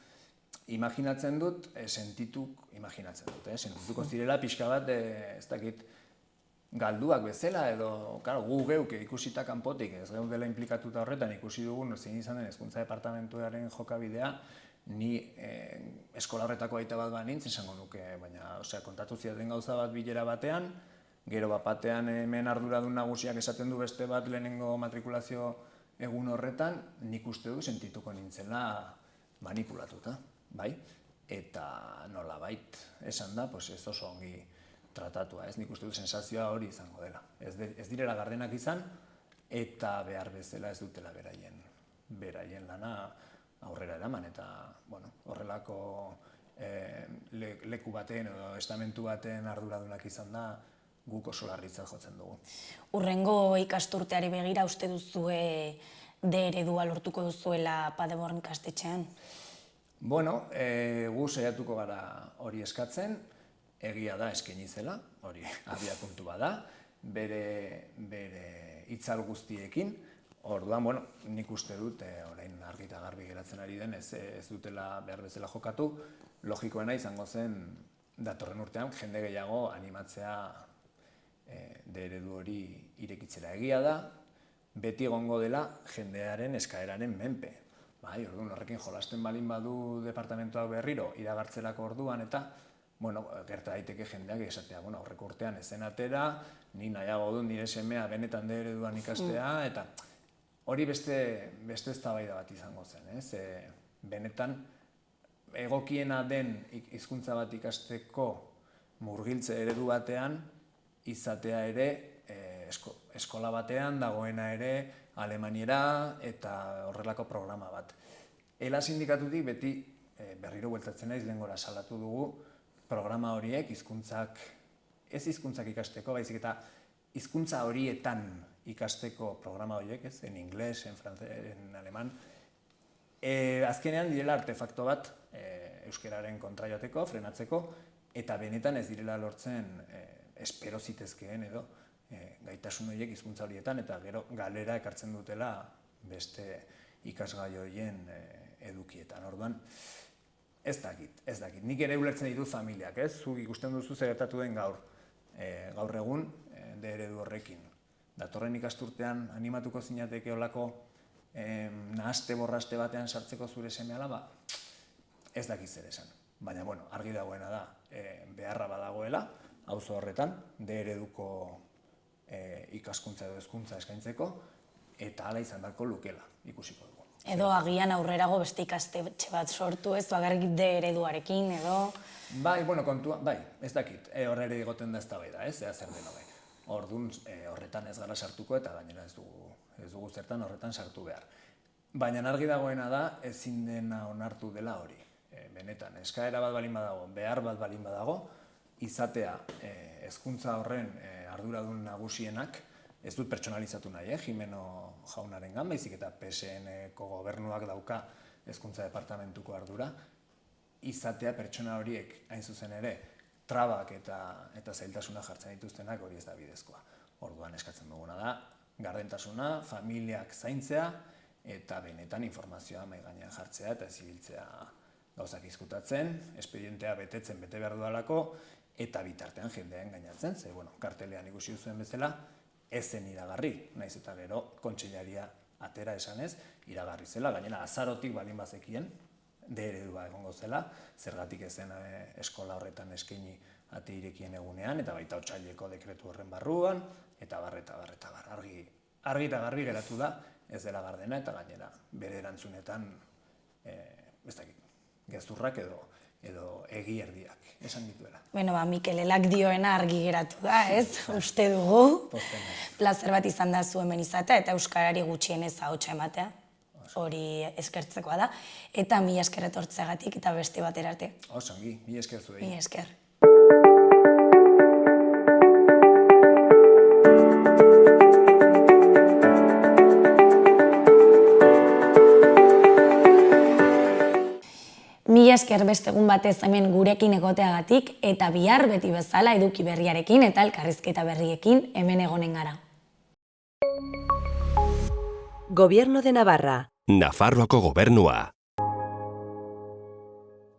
S3: Imaginatzen dut, sentituko zirela pixka bat, ez dakit, galduak bezala, edo, gu geuk ikusita kanpotik, ez geundela implikatuta horretan, ikusi dugun, zein izan den Hezkuntza Departamentuaren jokabidea, ni eskola horretako aita bat banintz, esango nuke, baina, kontatu zidaten gauza bat bilera batean, gero batean hemen arduradun nagusiak esaten du beste bat lehenengo matrikulazio egun horretan, nik uste du sentituko nintzela manipulatuta, bai? Eta nolabait esan da, ez oso ongi tratatua, nik uste du sensazioa hori izango dela. Ez direla gardenak izan, eta behar bezala ez dutela beraien lana aurrera eraman, eta horrelako leku baten edo estamentu baten arduradunak izan da, guk oso larritzat jotzen dugu.
S1: Hurrengo ikasturteari begira uste duzue D eredua lortuko duzuela Paderborn ikastetxean?
S3: Bueno, gu saiatuko gara hori eskatzen, egia da eskaini zela, hori abiapuntu bada, bere itzal guztiekin. Orduan, nik uste dut, orain argi eta garbi geratzen ari den, ez dutela behar bezala jokatu, logikoena izango zen datorren urtean jende gehiago animatzea D eredu hori irekitzera. Egia da, beti egongo dela jendearen eskaeraren menpe. Orduan horrekin jolasten balin badu departamentuak berriro iragartzelako orduan eta gerta daiteke jendeak esatea, aurreko urtean ez zen atera, ni nahiago dut nire semea benetan D ereduan ikastea, eta hori beste eztabaida bat izango zen. Benetan egokiena den hizkuntza bat ikasteko murgiltze eredu batean izatea ere eskola batean dagoena ere alemaniera eta horrelako programa bat. Ela sindikatutik beti berriro bueltatzen naiz lehengora salatu dugu programa horiek ez hizkuntzak ikasteko, baizik eta hizkuntza horietan ikasteko programa horiek, en ingles, en francés, en aleman, azkenean direla artefakto bat euskararen kontra joateko, frenatzeko, eta benetan ez direla lortzen espero zitezkeen edo gaitasun horiek hizkuntza horietan, eta gero galera ekartzen dutela beste ikasgai horien edukietan. Orduan, ez dakit. Nik ere ulertzen ditut familiak, ez? Zuk ikusten duzu zer gertatu den gaur egun D eredu horrekin. Datorren ikasturtean animatuko zinateke olako nahaste borraste batean sartzeko zure seme-alaba, ez dakit zer esan. Baina, argi dagoena da, beharra badagoela, auzo horretan, D ereduko ikaskuntza edo hezkuntza eskaintzeko, eta hala izan beharko lukela, ikusiko dugu.
S1: Edo agian aurrerago beste ikastetxe bat sortu ez, bakarrik D ereduarekin, edo...
S3: Bai, kontua, ez dakit, horre ere egoten da eztabaida, ea zer den hori. Orduan horretan ez gara sartuko eta gainera ez dugu zertan horretan sartu behar. Baina argi dagoena da ezin dena onartu dela hori. Benetan, eskaera bat balin badago, behar bat balin badago, izatea hezkuntza horren arduradun nagusienak, ez dut pertsonalizatu nahi, Jimeno jaunarengan, baizik eta PSN-ko gobernuak dauka hezkuntza departamentuko ardura, izatea pertsona horiek hain zuzen ere trabak eta zailtasuna jartzen dituztenak hori ez da bidezkoa. Orduan eskatzen duguna da, gardentasuna, familiak zaintzea eta benetan informazioa mahai gainean jartzea eta ez ibiltzea gauzak izkutatzen, espedientea betetzen bete behar dudalako eta bitartean jendean gainatzen, ze kartelean ikusi duzuen bezala, ez zen iragarri, naiz eta gero kontseilaria atera esanez, iragarri zela, gainera azarotik balin bazekien, eredua egongo zela, zergatik ezen eskola horretan eskaini ate irekien egunean, eta baita otsaileko dekretu horren barruan, eta bar. Argi eta garbi geratu da, ez dela gardena, eta gainera bere erantzunetan, ez dakit, gezurrak edo egi erdiak esan dituela.
S1: Bueno, Mikelelak dioena argi geratu da, ez? Uste dugu. Plazer bat izan da zu hemen izatea eta euskarari gutxienez ahotsa ematea. Hori eskertzekoa da. Eta mila esker etortzeagatik eta beste batera arte.
S3: Osongi, mila esker zuei.
S1: Mila esker. Mila esker beste egun batez hemen gurekin egoteagatik eta bihar beti bezala eduki berriarekin eta elkarrizketa berriekin hemen egonen gara.
S4: Gobierno de Navarra.
S5: Nafarroako gobernua.